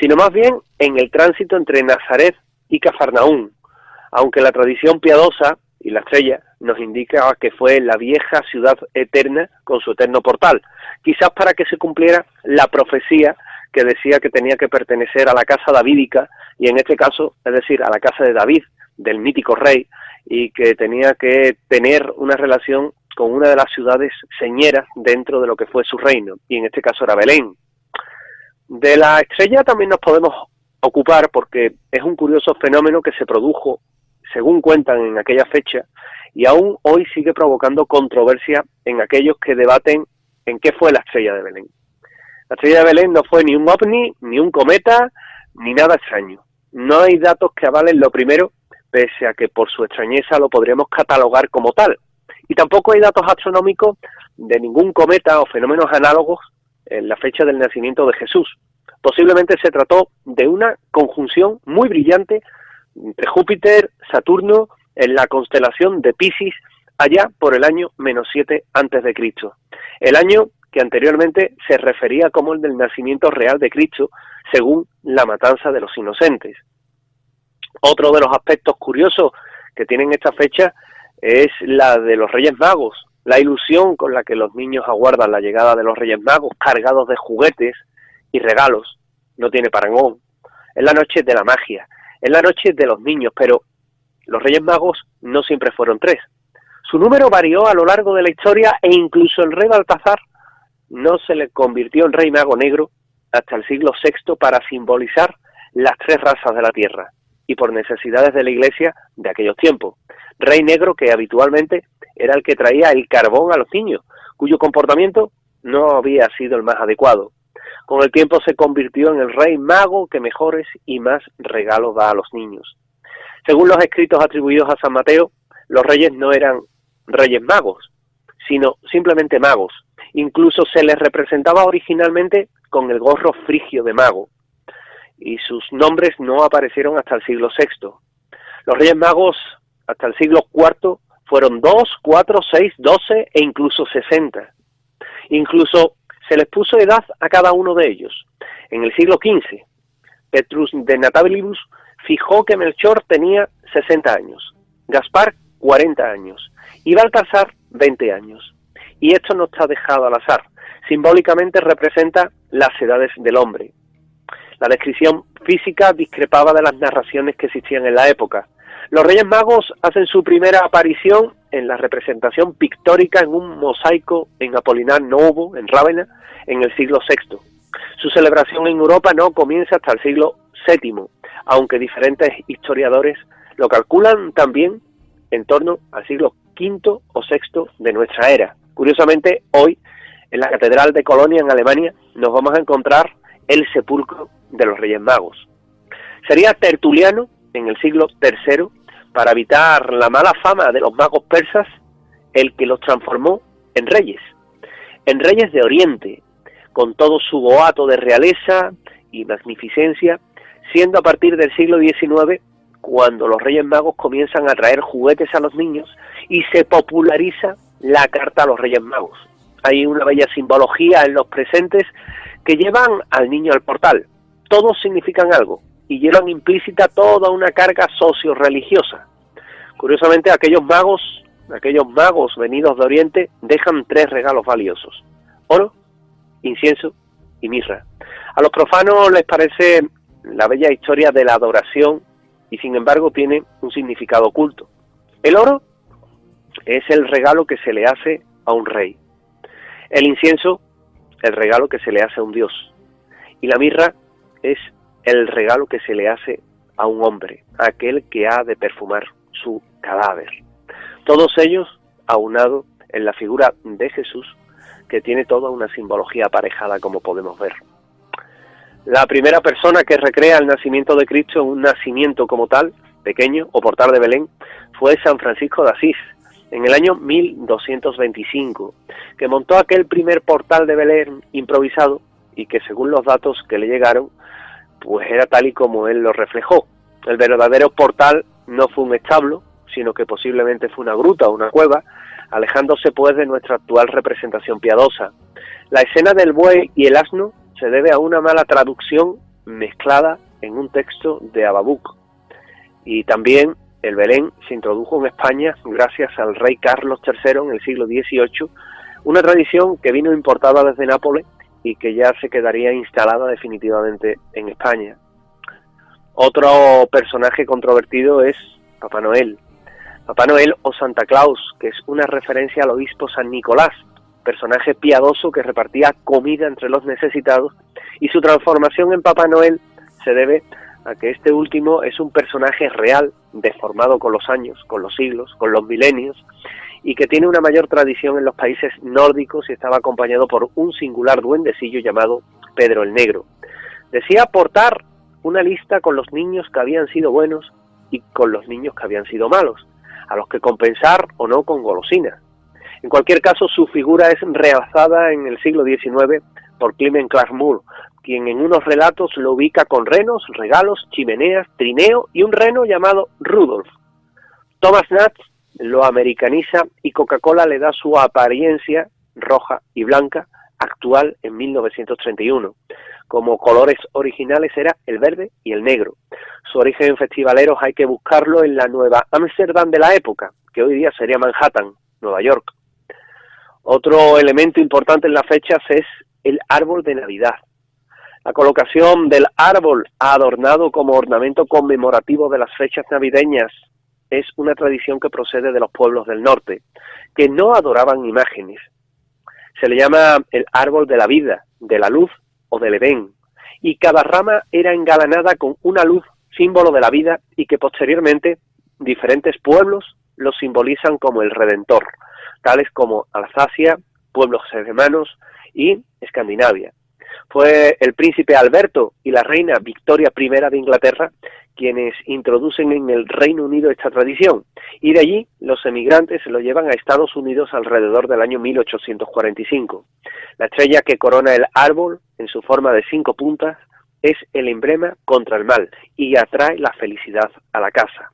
sino más bien en el tránsito entre Nazaret y Cafarnaún, aunque la tradición piadosa y la estrella nos indica que fue la vieja ciudad eterna con su eterno portal, quizás para que se cumpliera la profecía que decía que tenía que pertenecer a la casa davídica, y en este caso, es decir, a la casa de David, del mítico rey, y que tenía que tener una relación con una de las ciudades señeras dentro de lo que fue su reino, y en este caso era Belén. De la estrella también nos podemos ocupar porque es un curioso fenómeno que se produjo, según cuentan, en aquella fecha, y aún hoy sigue provocando controversia en aquellos que debaten en qué fue la estrella de Belén. La estrella de Belén no fue ni un ovni, ni un cometa, ni nada extraño. No hay datos que avalen lo primero, pese a que por su extrañeza lo podríamos catalogar como tal. Y tampoco hay datos astronómicos de ningún cometa o fenómenos análogos en la fecha del nacimiento de Jesús. Posiblemente se trató de una conjunción muy brillante entre Júpiter, Saturno, en la constelación de Piscis, allá por el año -7 antes de Cristo. El año que anteriormente se refería como el del nacimiento real de Cristo, según la matanza de los inocentes. Otro de los aspectos curiosos que tienen esta fecha es la de los Reyes Magos, la ilusión con la que los niños aguardan la llegada de los Reyes Magos cargados de juguetes y regalos. No tiene parangón. Es la noche de la magia, es la noche de los niños, pero los Reyes Magos no siempre fueron 3. Su número varió a lo largo de la historia e incluso el rey Baltasar no se le convirtió en rey mago negro hasta el siglo VI para simbolizar las 3 razas de la tierra y por necesidades de la Iglesia de aquellos tiempos. Rey negro que habitualmente era el que traía el carbón a los niños, cuyo comportamiento no había sido el más adecuado. Con el tiempo se convirtió en el rey mago que mejores y más regalos da a los niños. Según los escritos atribuidos a San Mateo, los reyes no eran reyes magos, sino simplemente magos. Incluso se les representaba originalmente con el gorro frigio de mago, y sus nombres no aparecieron hasta el siglo VI. Los Reyes Magos hasta el siglo IV fueron 2, 4, 6, 12 e incluso 60. Incluso se les puso edad a cada uno de ellos. En el siglo XV, Petrus de Natabilibus fijó que Melchor tenía 60 años, Gaspar 40 años y Baltasar 20 años. Y esto no está dejado al azar, simbólicamente representa las edades del hombre. La descripción física discrepaba de las narraciones que existían en la época. Los Reyes Magos hacen su primera aparición en la representación pictórica en un mosaico en Apolinar Novo, en Rávena, en el siglo VI. Su celebración en Europa no comienza hasta el siglo VII, aunque diferentes historiadores lo calculan también en torno al siglo V o VI de nuestra era. Curiosamente, hoy, en la Catedral de Colonia, en Alemania, nos vamos a encontrar el sepulcro de los Reyes Magos. Sería Tertuliano, en el siglo III, para evitar la mala fama de los magos persas, el que los transformó en reyes de Oriente, con todo su boato de realeza y magnificencia, siendo a partir del siglo XIX cuando los Reyes Magos comienzan a traer juguetes a los niños y se populariza la carta a los Reyes Magos. Hay una bella simbología en los presentes que llevan al niño al portal. Todos significan algo y llevan implícita toda una carga socio-religiosa. Curiosamente, aquellos magos venidos de Oriente dejan 3 regalos valiosos: oro, incienso y mirra. A los profanos les parece la bella historia de la adoración y sin embargo tiene un significado oculto. El oro es el regalo que se le hace a un rey. El incienso, el regalo que se le hace a un dios. Y la mirra es el regalo que se le hace a un hombre, aquel que ha de perfumar su cadáver. Todos ellos aunados en la figura de Jesús, que tiene toda una simbología aparejada, como podemos ver. La primera persona que recrea el nacimiento de Cristo en un nacimiento como tal, pequeño o portal de Belén, fue San Francisco de Asís, en el año 1225, que montó aquel primer portal de Belén improvisado y que, según los datos que le llegaron, pues era tal y como él lo reflejó. El verdadero portal no fue un establo, sino que posiblemente fue una gruta o una cueva, alejándose pues de nuestra actual representación piadosa. La escena del buey y el asno se debe a una mala traducción mezclada en un texto de Ababuc. Y también el Belén se introdujo en España gracias al rey Carlos III en el siglo XVIII, una tradición que vino importada desde Nápoles y que ya se quedaría instalada definitivamente en España. Otro personaje controvertido es Papá Noel. Papá Noel o Santa Claus, que es una referencia al obispo San Nicolás, personaje piadoso que repartía comida entre los necesitados, y su transformación en Papá Noel se debe a que este último es un personaje real, deformado con los años, con los siglos, con los milenios, y que tiene una mayor tradición en los países nórdicos y estaba acompañado por un singular duendecillo llamado Pedro el Negro. Decía aportar una lista con los niños que habían sido buenos y con los niños que habían sido malos, a los que compensar o no con golosinas. En cualquier caso, su figura es realzada en el siglo XIX por Clement Clark Moore, quien en unos relatos lo ubica con renos, regalos, chimeneas, trineo y un reno llamado Rudolf. Thomas Nast lo americaniza y Coca-Cola le da su apariencia roja y blanca actual en 1931. Como colores originales era el verde y el negro. Su origen en festivaleros hay que buscarlo en la Nueva Ámsterdam de la época, que hoy día sería Manhattan, Nueva York. Otro elemento importante en las fechas es el árbol de Navidad. La colocación del árbol adornado como ornamento conmemorativo de las fechas navideñas es una tradición que procede de los pueblos del norte, que no adoraban imágenes. Se le llama el árbol de la vida, de la luz o del Edén, y cada rama era engalanada con una luz, símbolo de la vida, y que posteriormente diferentes pueblos lo simbolizan como el Redentor, tales como Alsacia, pueblos germanos y Escandinavia. Fue el príncipe Alberto y la reina Victoria I de Inglaterra quienes introducen en el Reino Unido esta tradición, y de allí los emigrantes se lo llevan a Estados Unidos alrededor del año 1845. La estrella que corona el árbol, en su forma de 5 puntas, es el emblema contra el mal y atrae la felicidad a la casa.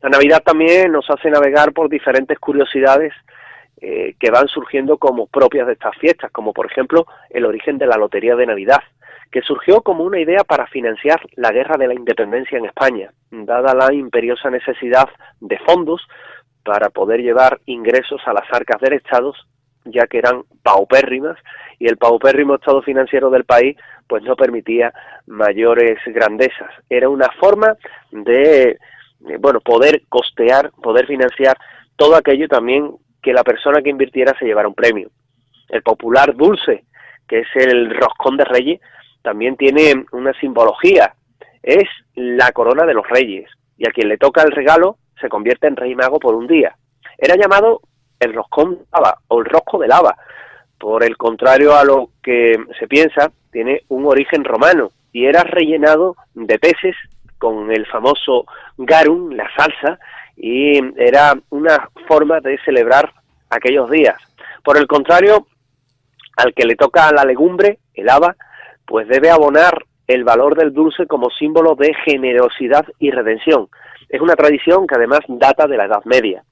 La Navidad también nos hace navegar por diferentes curiosidades que van surgiendo como propias de estas fiestas, como por ejemplo el origen de la Lotería de Navidad, que surgió como una idea para financiar la Guerra de la Independencia en España, dada la imperiosa necesidad de fondos para poder llevar ingresos a las arcas del Estado, ya que eran paupérrimas, y el paupérrimo estado financiero del país pues no permitía mayores grandezas. Era una forma de poder costear, poder financiar todo aquello también que la persona que invirtiera se llevara un premio. El popular dulce, que es el roscón de Reyes, también tiene una simbología, es la corona de los reyes, y a quien le toca el regalo se convierte en rey mago por un día. Era llamado el roscón de lava o el rosco de lava. Por el contrario a lo que se piensa, tiene un origen romano y era rellenado de peces con el famoso garum, la salsa, y era una forma de celebrar aquellos días. Por el contrario, al que le toca la legumbre, el haba, pues debe abonar el valor del dulce como símbolo de generosidad y redención. Es una tradición que además data de la Edad Media.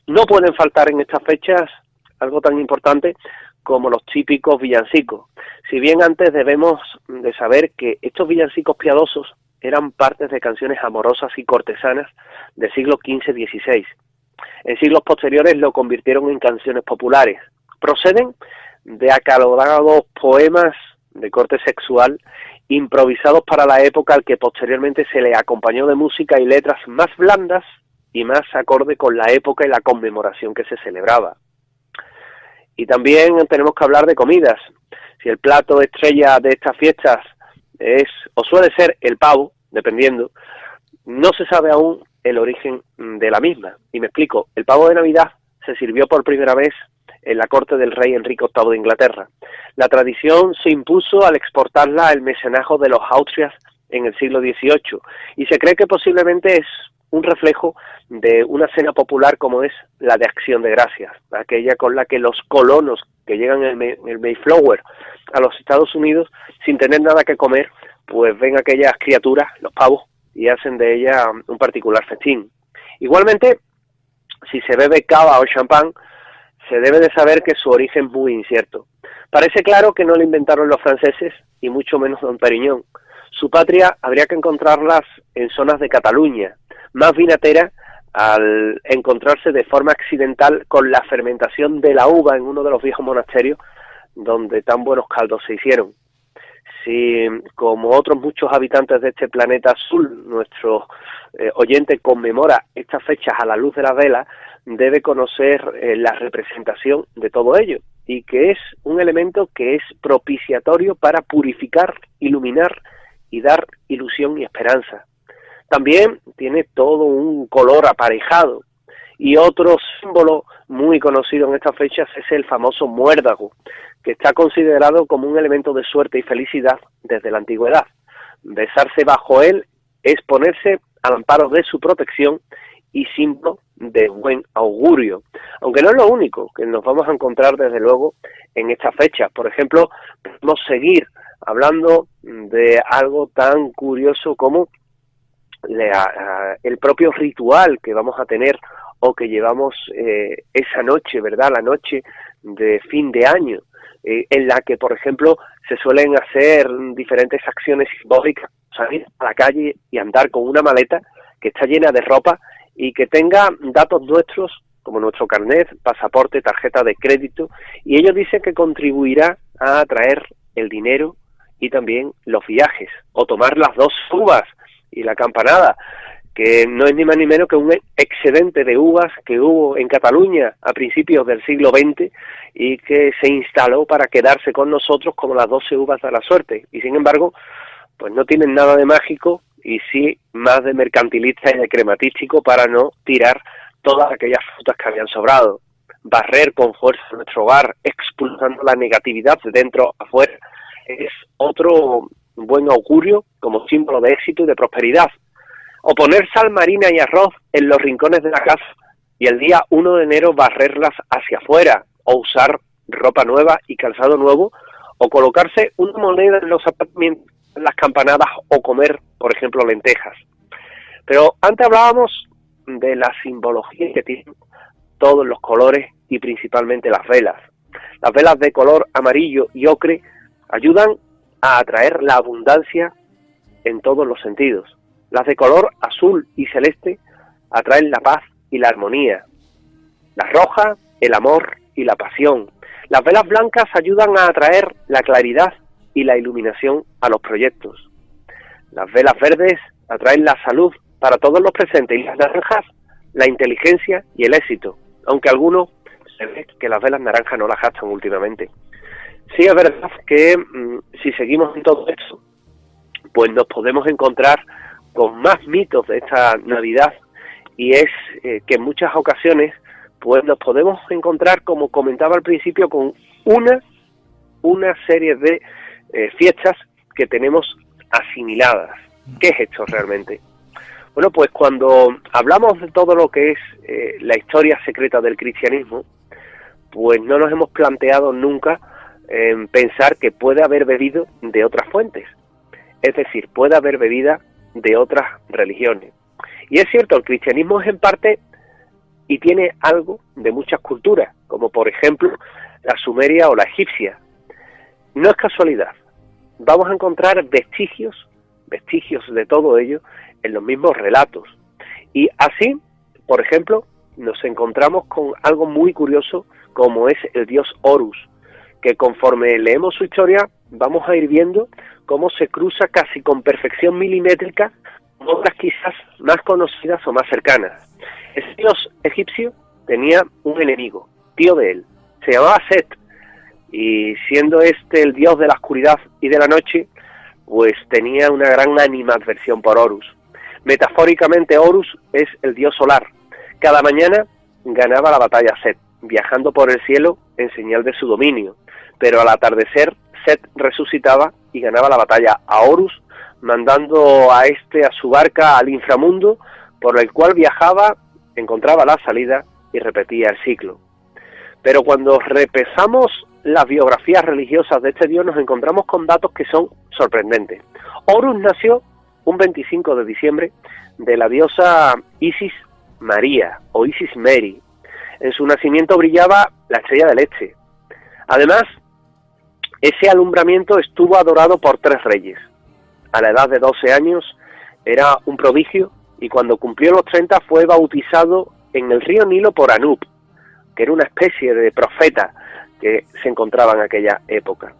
No pueden faltar en estas fechas algo tan importante como los típicos villancicos. Si bien antes debemos de saber que estos villancicos piadosos eran partes de canciones amorosas y cortesanas del siglo XV-XVI. En siglos posteriores lo convirtieron en canciones populares. Proceden de acalorados poemas de corte sexual, improvisados para la época, al que posteriormente se le acompañó de música y letras más blandas y más acorde con la época y la conmemoración que se celebraba. Y también tenemos que hablar de comidas. Si el plato estrella de estas fiestas es o suele ser el pavo, dependiendo, no se sabe aún el origen de la misma. Y me explico, el pavo de Navidad se sirvió por primera vez en la corte del rey Enrique VIII de Inglaterra. La tradición se impuso al exportarla el mecenazgo de los Austrias en el siglo XVIII, y se cree que posiblemente es un reflejo de una cena popular como es la de Acción de Gracias, aquella con la que los colonos que llegan en el Mayflower a los Estados Unidos sin tener nada que comer, pues ven aquellas criaturas, los pavos, y hacen de ella un particular festín. Igualmente, si se bebe cava o champán, se debe de saber que su origen es muy incierto. Parece claro que no lo inventaron los franceses, y mucho menos Don Periñón. Su patria habría que encontrarlas en zonas de Cataluña, más vinatera, al encontrarse de forma accidental con la fermentación de la uva en uno de los viejos monasterios donde tan buenos caldos se hicieron. Si, como otros muchos habitantes de este planeta azul, nuestro oyente conmemora estas fechas a la luz de la vela, debe conocer la representación de todo ello, y que es un elemento que es propiciatorio para purificar, iluminar y dar ilusión y esperanza. También tiene todo un color aparejado, y otro símbolo muy conocido en estas fechas es el famoso muérdago, que está considerado como un elemento de suerte y felicidad desde la antigüedad. Besarse bajo él es ponerse al amparo de su protección y símbolo de buen augurio, aunque no es lo único que nos vamos a encontrar desde luego en estas fechas. Por ejemplo, podemos seguir hablando de algo tan curioso como el propio ritual que vamos a tener o que llevamos esa noche, ¿verdad? La noche de fin de año, en la que, por ejemplo, se suelen hacer diferentes acciones simbólicas, salir a la calle y andar con una maleta que está llena de ropa y que tenga datos nuestros, como nuestro carnet, pasaporte, tarjeta de crédito, y ellos dicen que contribuirá a atraer el dinero y también los viajes, o tomar las 2 uvas y la campanada, que no es ni más ni menos que un excedente de uvas que hubo en Cataluña a principios del siglo XX y que se instaló para quedarse con nosotros como las 12 uvas de la suerte, y sin embargo, pues no tienen nada de mágico y sí más de mercantilista y de crematístico para no tirar todas aquellas frutas que habían sobrado. barrer con fuerza nuestro hogar, expulsando la negatividad de dentro a afuera, es otro buen augurio como símbolo de éxito y de prosperidad. O poner sal marina y arroz en los rincones de la casa y el día 1 de enero barrerlas hacia afuera, o usar ropa nueva y calzado nuevo, o colocarse una moneda en los apartamentos, en las campanadas, o comer, por ejemplo, lentejas. Pero antes hablábamos de la simbología que tienen todos los colores y principalmente las velas. Las velas de color amarillo y ocre ayudan a atraer la abundancia en todos los sentidos. Las de color azul y celeste atraen la paz y la armonía. Las rojas, el amor y la pasión. Las velas blancas ayudan a atraer la claridad y la iluminación a los proyectos. Las velas verdes atraen la salud para todos los presentes, y las naranjas, la inteligencia y el éxito, aunque algunos se ve que las velas naranjas no las gastan últimamente. Sí es verdad que si seguimos en todo esto, pues nos podemos encontrar con más mitos de esta Navidad, y es que en muchas ocasiones pues nos podemos encontrar, como comentaba al principio, con una serie de fiestas que tenemos asimiladas. ¿Qué es esto realmente? Bueno, pues cuando hablamos de todo lo que es la historia secreta del cristianismo, pues no nos hemos planteado nunca pensar que puede haber bebido de otras fuentes. Es decir, puede haber bebida de otras religiones. Y es cierto, el cristianismo es en parte y tiene algo de muchas culturas, como por ejemplo la sumeria o la egipcia. No es casualidad. Vamos a encontrar vestigios de todo ello en los mismos relatos. Y así, por ejemplo, nos encontramos con algo muy curioso, como es el dios Horus, que conforme leemos su historia vamos a ir viendo cómo se cruza casi con perfección milimétrica con otras quizás más conocidas o más cercanas. Ese dios egipcio tenía un enemigo, tío de él, se llamaba Set, y siendo este el dios de la oscuridad y de la noche, pues tenía una gran animadversión por Horus. Metafóricamente, Horus es el dios solar. Cada mañana ganaba la batalla Set, viajando por el cielo en señal de su dominio, pero al atardecer Set resucitaba y ganaba la batalla a Horus, mandando a este a su barca al inframundo, por el cual viajaba, encontraba la salida y repetía el ciclo. Pero cuando repasamos las biografías religiosas de este dios, nos encontramos con datos que son sorprendentes. Horus nació un 25 de diciembre de la diosa Isis María o Isis Mary. En su nacimiento brillaba la estrella del este. Además, ese alumbramiento estuvo adorado por 3 reyes. A la edad de 12 años era un prodigio, y cuando cumplió los 30 fue bautizado en el río Nilo por Anub, que era una especie de profeta que se encontraba en aquella época.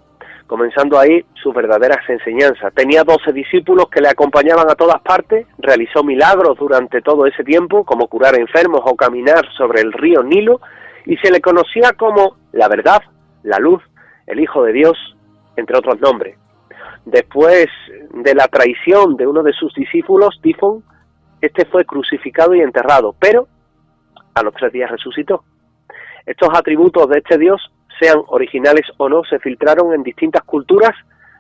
Comenzando ahí sus verdaderas enseñanzas. Tenía 12 discípulos que le acompañaban a todas partes, realizó milagros durante todo ese tiempo, como curar enfermos o caminar sobre el río Nilo, y se le conocía como la verdad, la luz, el Hijo de Dios, entre otros nombres. Después de la traición de uno de sus discípulos, Tifón, este fue crucificado y enterrado, pero a los 3 días resucitó. Estos atributos de este dios, sean originales o no, se filtraron en distintas culturas,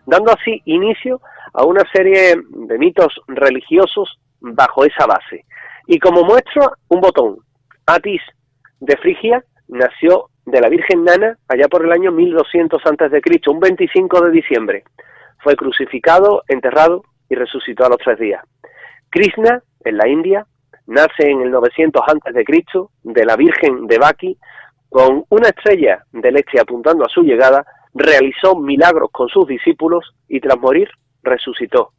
dando así inicio a una serie de mitos religiosos bajo esa base. Y como muestra, un botón. Atis de Frigia nació de la Virgen Nana allá por el año 1200 a.C., un 25 de diciembre. Fue crucificado, enterrado y resucitó a los 3 días. Krishna, en la India, nace en el 900 a.C. de la Virgen de Baki, con una estrella de leche apuntando a su llegada, realizó milagros con sus discípulos y tras morir resucitó.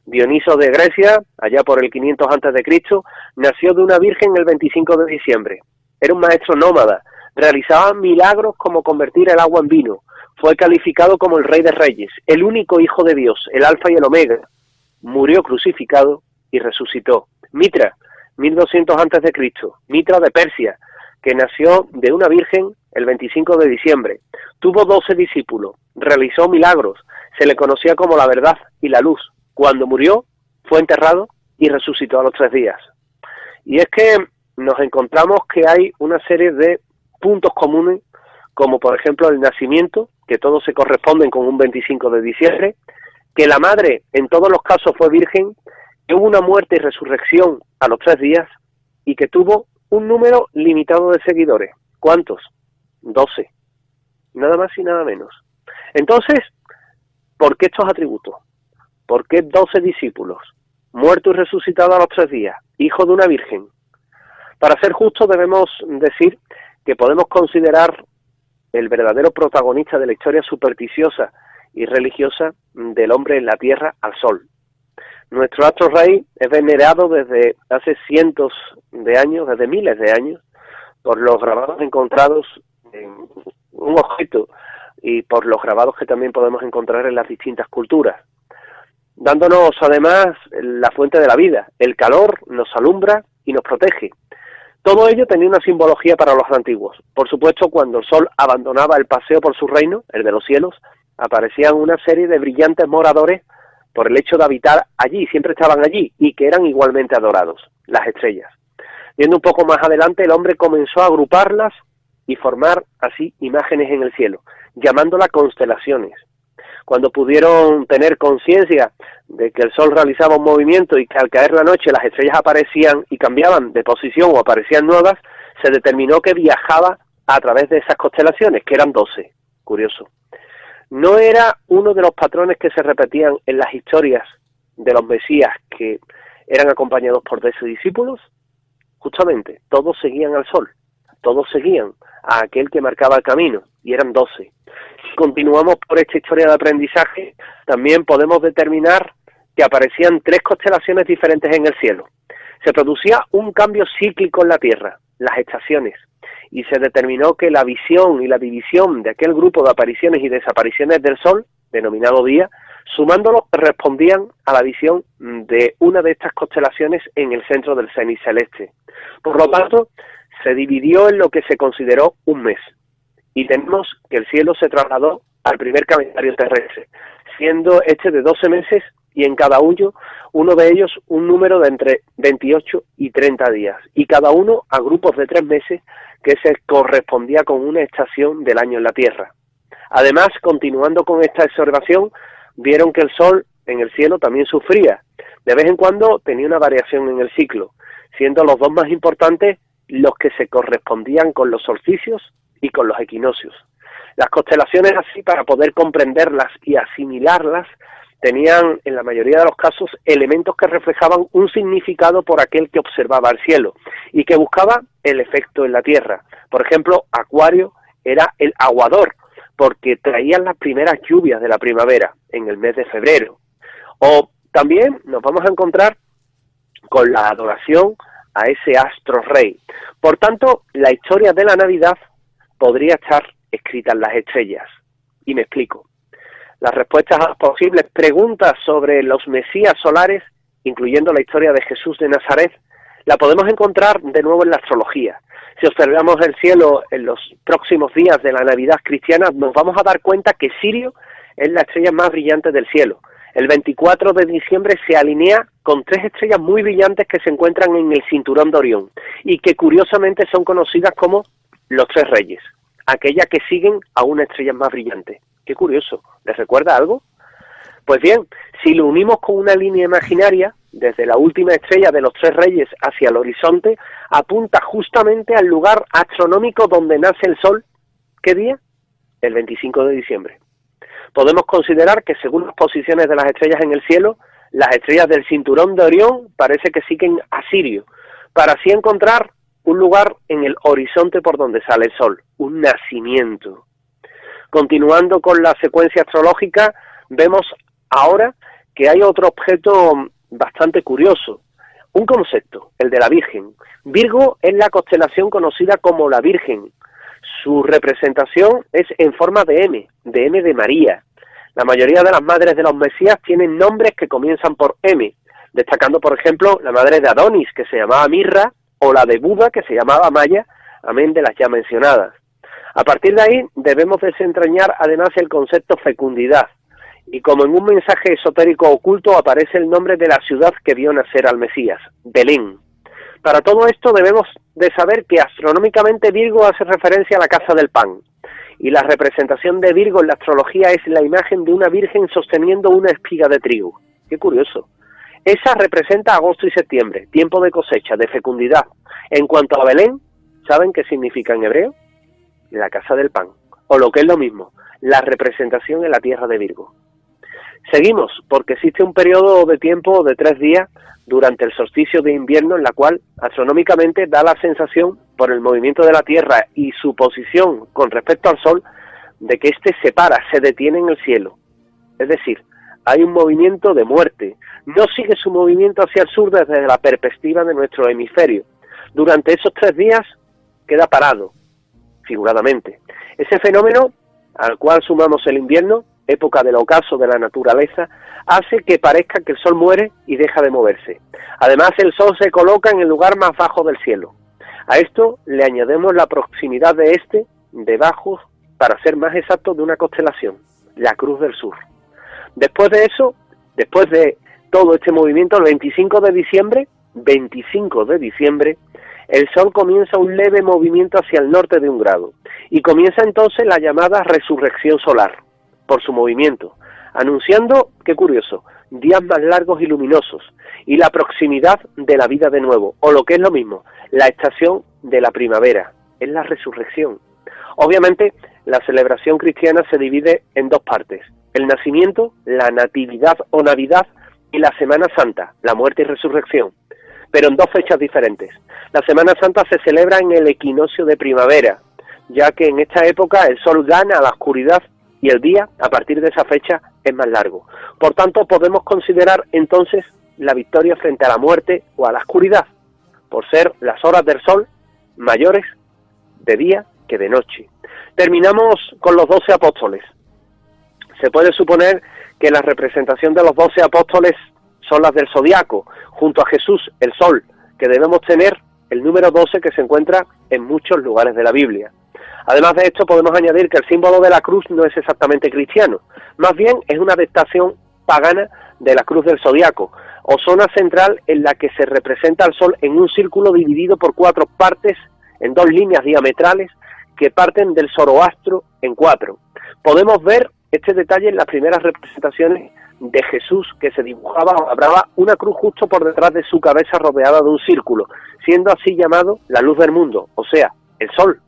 Dioniso de Grecia, allá por el 500 a.C., nació de una virgen el 25 de diciembre. Era un maestro nómada, realizaba milagros como convertir el agua en vino. Fue calificado como el rey de reyes, el único hijo de Dios, el alfa y el omega. Murió crucificado y resucitó. Mitra, 1200 a.C., Mitra de Persia, que nació de una virgen el 25 de diciembre. Tuvo 12 discípulos, realizó milagros, se le conocía como la verdad y la luz. Cuando murió, fue enterrado y resucitó a los 3 días. Y es que nos encontramos que hay una serie de puntos comunes, como por ejemplo el nacimiento, que todos se corresponden con un 25 de diciembre, que la madre en todos los casos fue virgen, que hubo una muerte y resurrección a los 3 días y que tuvo un número limitado de seguidores. ¿Cuántos? 12. Nada más y nada menos. Entonces, ¿por qué estos atributos? ¿Por qué 12 discípulos? Muerto y resucitado a los 3 días, hijo de una virgen. Para ser justos debemos decir que podemos considerar el verdadero protagonista de la historia supersticiosa y religiosa del hombre en la tierra al sol. Nuestro astro rey es venerado desde hace cientos de años, desde miles de años, por los grabados encontrados en un objeto y por los grabados que también podemos encontrar en las distintas culturas, dándonos además la fuente de la vida. El calor nos alumbra y nos protege. Todo ello tenía una simbología para los antiguos. Por supuesto, cuando el sol abandonaba el paseo por su reino, el de los cielos, aparecían una serie de brillantes moradores por el hecho de habitar allí, siempre estaban allí, y que eran igualmente adorados, las estrellas. Yendo un poco más adelante, el hombre comenzó a agruparlas y formar así imágenes en el cielo, llamándolas constelaciones. Cuando pudieron tener conciencia de que el sol realizaba un movimiento y que al caer la noche las estrellas aparecían y cambiaban de posición o aparecían nuevas, se determinó que viajaba a través de esas constelaciones, que eran 12. Curioso. No era uno de los patrones que se repetían en las historias de los Mesías, que eran acompañados por 12 discípulos. Justamente, todos seguían al sol, todos seguían a aquel que marcaba el camino, y eran 12. Si continuamos por esta historia de aprendizaje, también podemos determinar que aparecían 3 constelaciones diferentes en el cielo. Se producía un cambio cíclico en la Tierra, las estaciones, y se determinó que la visión y la división de aquel grupo de apariciones y desapariciones del Sol, denominado día, sumándolos respondían a la visión de una de estas constelaciones en el centro del cenit celeste. Por lo tanto, se dividió en lo que se consideró un mes, y tenemos que el cielo se trasladó al primer calendario terrestre, siendo este de 12 meses y en cada uno de ellos un número de entre 28 y 30 días, y cada uno a grupos de 3 meses que se correspondía con una estación del año en la Tierra. Además, continuando con esta observación, vieron que el Sol en el cielo también sufría. De vez en cuando tenía una variación en el ciclo, siendo los 2 más importantes los que se correspondían con los solsticios y con los equinoccios. Las constelaciones así, para poder comprenderlas y asimilarlas, tenían en la mayoría de los casos elementos que reflejaban un significado por aquel que observaba el cielo y que buscaba el efecto en la tierra. Por ejemplo, Acuario era el aguador, porque traían las primeras lluvias de la primavera en el mes de febrero. O también nos vamos a encontrar con la adoración a ese astro rey. Por tanto, la historia de la Navidad podría estar escrita en las estrellas. Y me explico. Las respuestas a las posibles preguntas sobre los Mesías solares, incluyendo la historia de Jesús de Nazaret, la podemos encontrar de nuevo en la astrología. Si observamos el cielo en los próximos días de la Navidad cristiana, nos vamos a dar cuenta que Sirio es la estrella más brillante del cielo. El 24 de diciembre se alinea con 3 estrellas muy brillantes que se encuentran en el cinturón de Orión y que curiosamente son conocidas como los 3 reyes, aquellas que siguen a una estrella más brillante. Qué curioso, ¿les recuerda algo? Pues bien, si lo unimos con una línea imaginaria, desde la última estrella de los 3 reyes hacia el horizonte, apunta justamente al lugar astronómico donde nace el Sol. ¿Qué día? El 25 de diciembre. Podemos considerar que según las posiciones de las estrellas en el cielo, las estrellas del cinturón de Orión parece que siguen a Sirio, para así encontrar un lugar en el horizonte por donde sale el Sol, un nacimiento. Continuando con la secuencia astrológica, vemos ahora que hay otro objeto bastante curioso, un concepto, el de la Virgen. Virgo es la constelación conocida como la Virgen. Su representación es en forma de M de María. La mayoría de las madres de los Mesías tienen nombres que comienzan por M, destacando por ejemplo la madre de Adonis, que se llamaba Mirra, o la de Buda, que se llamaba Maya, amén de las ya mencionadas. A partir de ahí debemos desentrañar además el concepto fecundidad, y como en un mensaje esotérico oculto aparece el nombre de la ciudad que vio nacer al Mesías, Belén. Para todo esto debemos de saber que astronómicamente Virgo hace referencia a la casa del pan, y la representación de Virgo en la astrología es la imagen de una virgen sosteniendo una espiga de trigo. Qué curioso. Esa representa agosto y septiembre, tiempo de cosecha, de fecundidad. En cuanto a Belén, ¿saben qué significa en hebreo? La casa del pan, o lo que es lo mismo, la representación en la tierra de Virgo. Seguimos, porque existe un periodo de tiempo de 3 días durante el solsticio de invierno, en la cual astronómicamente da la sensación, por el movimiento de la Tierra y su posición con respecto al Sol, de que éste se para, se detiene en el cielo. Es decir, hay un movimiento de muerte. No sigue su movimiento hacia el sur desde la perspectiva de nuestro hemisferio. Durante esos 3 días queda parado, figuradamente. Ese fenómeno, al cual sumamos el invierno, época del ocaso de la naturaleza, hace que parezca que el Sol muere y deja de moverse. Además, el Sol se coloca en el lugar más bajo del cielo. A esto le añadimos la proximidad de este, debajo, para ser más exacto, de una constelación, la Cruz del Sur. Después de eso, después de todo este movimiento, el 25 de diciembre, el Sol comienza un leve movimiento hacia el norte de 1 grado, y comienza entonces la llamada resurrección solar, por su movimiento, anunciando, qué curioso, días más largos y luminosos, y la proximidad de la vida de nuevo, o lo que es lo mismo, la estación de la primavera, es la resurrección. Obviamente, la celebración cristiana se divide en 2 partes, el nacimiento, la natividad o navidad, y la Semana Santa, la muerte y resurrección, pero en 2 fechas diferentes. La Semana Santa se celebra en el equinoccio de primavera, ya que en esta época el sol gana a la oscuridad y el día, a partir de esa fecha, es más largo. Por tanto, podemos considerar entonces la victoria frente a la muerte o a la oscuridad, por ser las horas del sol mayores de día que de noche. Terminamos con los 12 apóstoles. Se puede suponer que la representación de los 12 apóstoles son las del zodiaco, junto a Jesús, el sol, que debemos tener el número 12 que se encuentra en muchos lugares de la Biblia. Además de esto, podemos añadir que el símbolo de la cruz no es exactamente cristiano, más bien es una adaptación pagana de la cruz del zodiaco, o zona central en la que se representa al sol en un círculo dividido por 4 partes, en 2 líneas diametrales que parten del Zoroastro en 4. Podemos ver este detalle en las primeras representaciones de Jesús, que se dibujaba o labraba una cruz justo por detrás de su cabeza rodeada de un círculo, siendo así llamado la luz del mundo, o sea, el sol.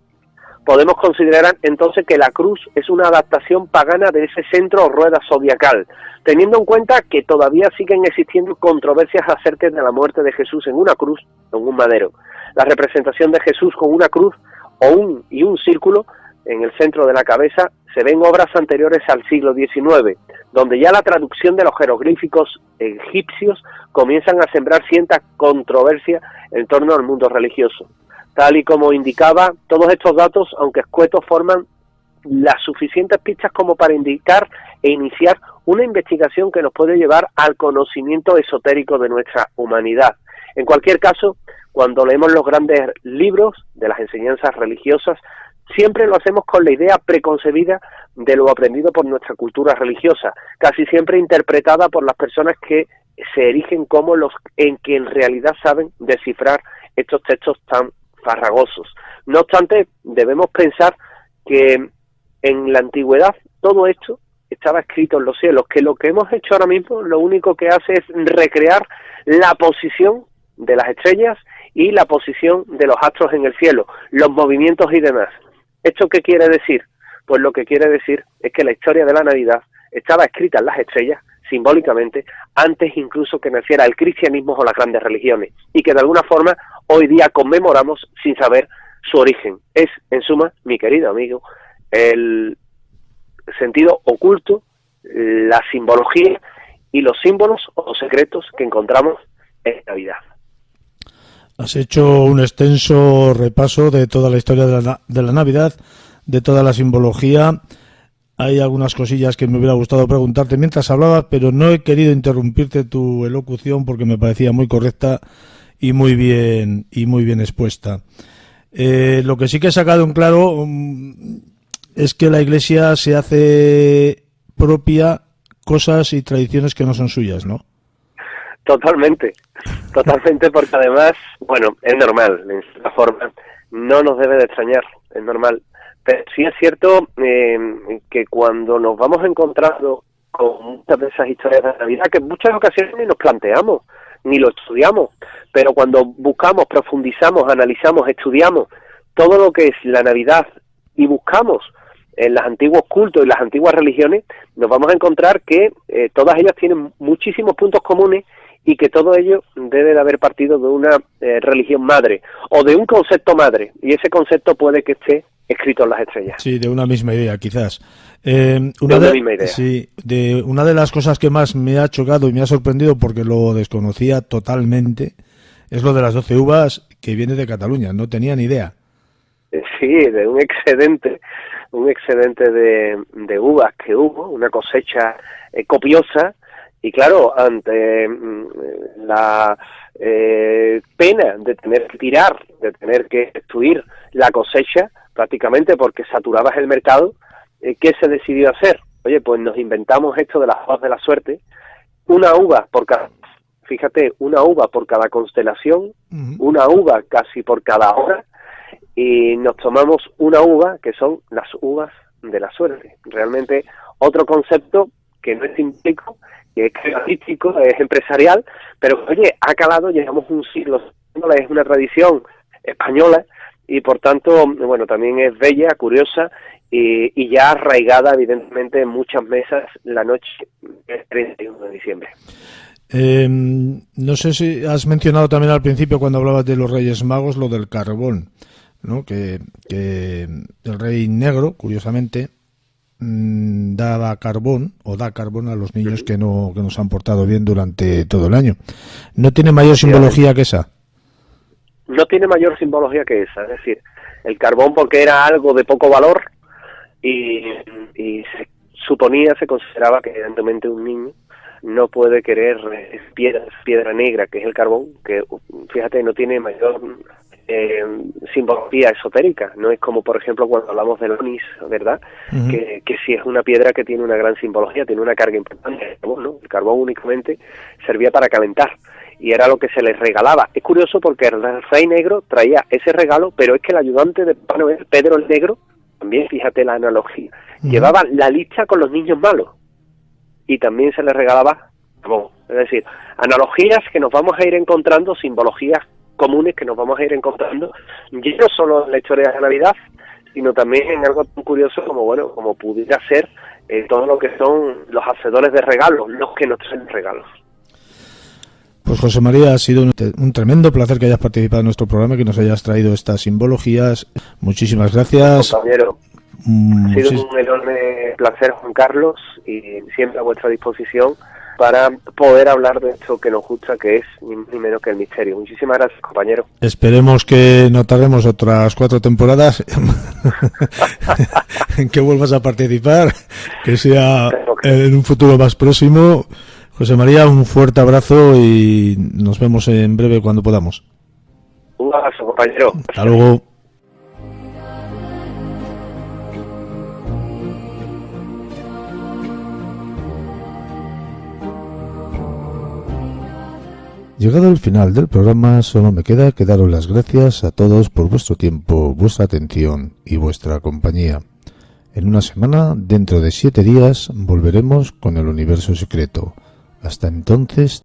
Podemos considerar entonces que la cruz es una adaptación pagana de ese centro o rueda zodiacal, teniendo en cuenta que todavía siguen existiendo controversias acerca de la muerte de Jesús en una cruz o en un madero. La representación de Jesús con una cruz o un círculo en el centro de la cabeza se ven obras anteriores al siglo XIX, donde ya la traducción de los jeroglíficos egipcios comienzan a sembrar cierta controversia en torno al mundo religioso. Tal y como indicaba, todos estos datos, aunque escuetos, forman las suficientes pistas como para indicar e iniciar una investigación que nos puede llevar al conocimiento esotérico de nuestra humanidad. En cualquier caso, cuando leemos los grandes libros de las enseñanzas religiosas, siempre lo hacemos con la idea preconcebida de lo aprendido por nuestra cultura religiosa, casi siempre interpretada por las personas que se erigen como los en que en realidad saben descifrar estos textos tan farragosos. No obstante, debemos pensar que en la antigüedad todo esto estaba escrito en los cielos, que lo que hemos hecho ahora mismo lo único que hace es recrear la posición de las estrellas y la posición de los astros en el cielo, los movimientos y demás. ¿Esto qué quiere decir? Pues lo que quiere decir es que la historia de la Navidad estaba escrita en las estrellas, simbólicamente, antes incluso que naciera el cristianismo o las grandes religiones, y que de alguna forma hoy día conmemoramos sin saber su origen. Es, en suma, mi querido amigo, el sentido oculto, la simbología y los símbolos o secretos que encontramos en Navidad. Has hecho un extenso repaso de toda la historia de la Navidad, de toda la simbología. Hay algunas cosillas que me hubiera gustado preguntarte mientras hablabas, pero no he querido interrumpirte tu elocución porque me parecía muy correcta y muy bien expuesta. Lo que sí que he sacado en claro es que la Iglesia se hace propia cosas y tradiciones que no son suyas, ¿no? Totalmente. Totalmente, porque además, bueno, es normal, en cierta forma, no nos debe de extrañar, es normal. Pero sí es cierto que cuando nos vamos encontrando con muchas de esas historias de Navidad, que en muchas ocasiones ni nos planteamos, ni lo estudiamos, pero cuando buscamos, profundizamos, analizamos, estudiamos todo lo que es la Navidad y buscamos en los antiguos cultos y las antiguas religiones, nos vamos a encontrar que todas ellas tienen muchísimos puntos comunes y que todo ello debe de haber partido de una religión madre o de un concepto madre, y ese concepto puede que esté escrito en las estrellas. Sí, de una misma idea, quizás. Una misma idea. Sí, una de las cosas que más me ha chocado y me ha sorprendido, porque lo desconocía totalmente, es lo de las 12 uvas que viene de Cataluña. No tenía ni idea. Sí, de un excedente de uvas que hubo, una cosecha copiosa, y claro, ante la pena de tener que tirar, de tener que destruir la cosecha, prácticamente porque saturabas el mercado, ¿qué se decidió hacer? Oye, pues nos inventamos esto de las uvas de la suerte, una uva por cada, fíjate, una uva por cada constelación, una uva casi por cada hora, y nos tomamos una uva que son las uvas de la suerte. Realmente otro concepto que no es simbólico, que es creatístico, es empresarial, pero oye, ha calado, llevamos un siglo, es una tradición española, y por tanto, bueno, también es bella, curiosa, y ya arraigada evidentemente en muchas mesas la noche del 31 de diciembre. No sé si has mencionado también al principio, cuando hablabas de los Reyes Magos, lo del carbón, ¿no? Que el Rey Negro, curiosamente, daba carbón o da carbón a los niños que nos han portado bien durante todo el año. ¿No tiene mayor simbología que esa? No tiene mayor simbología que esa, es decir, el carbón, porque era algo de poco valor y se consideraba que evidentemente un niño no puede querer piedra negra, que es el carbón, que fíjate, no tiene mayor simbología esotérica. No es como, por ejemplo, cuando hablamos del onix, ¿verdad? Que sí es una piedra que tiene una gran simbología, tiene una carga importante. El carbón, ¿no? El carbón únicamente servía para calentar y era lo que se les regalaba. Es curioso porque el Rey Negro traía ese regalo, pero es que el ayudante de Papá Noel, Pedro el Negro, también, fíjate la analogía, llevaba la lista con los niños malos y también se les regalaba carbón. Es decir, analogías que nos vamos a ir encontrando, simbologías comunes que nos vamos a ir encontrando, y no solo en la historia de la Navidad, sino también en algo tan curioso como, bueno, como pudiera ser todo lo que son los hacedores de regalos, los que nos traen regalos. Pues José María, ha sido un tremendo placer que hayas participado en nuestro programa y que nos hayas traído estas simbologías. Muchísimas gracias. Compañero, ha sido un enorme placer, Juan Carlos, y siempre a vuestra disposición para poder hablar de esto que nos gusta, que es ni más ni menos que el misterio. Muchísimas gracias, compañero. Esperemos que no tardemos otras 4 temporadas en que vuelvas a participar, que sea en un futuro más próximo. José María, un fuerte abrazo y nos vemos en breve cuando podamos. Un abrazo, compañero. Hasta luego. Llegado al final del programa, solo me queda que daros las gracias a todos por vuestro tiempo, vuestra atención y vuestra compañía. En una semana, dentro de 7 días, volveremos con el Universo Secreto. Hasta entonces,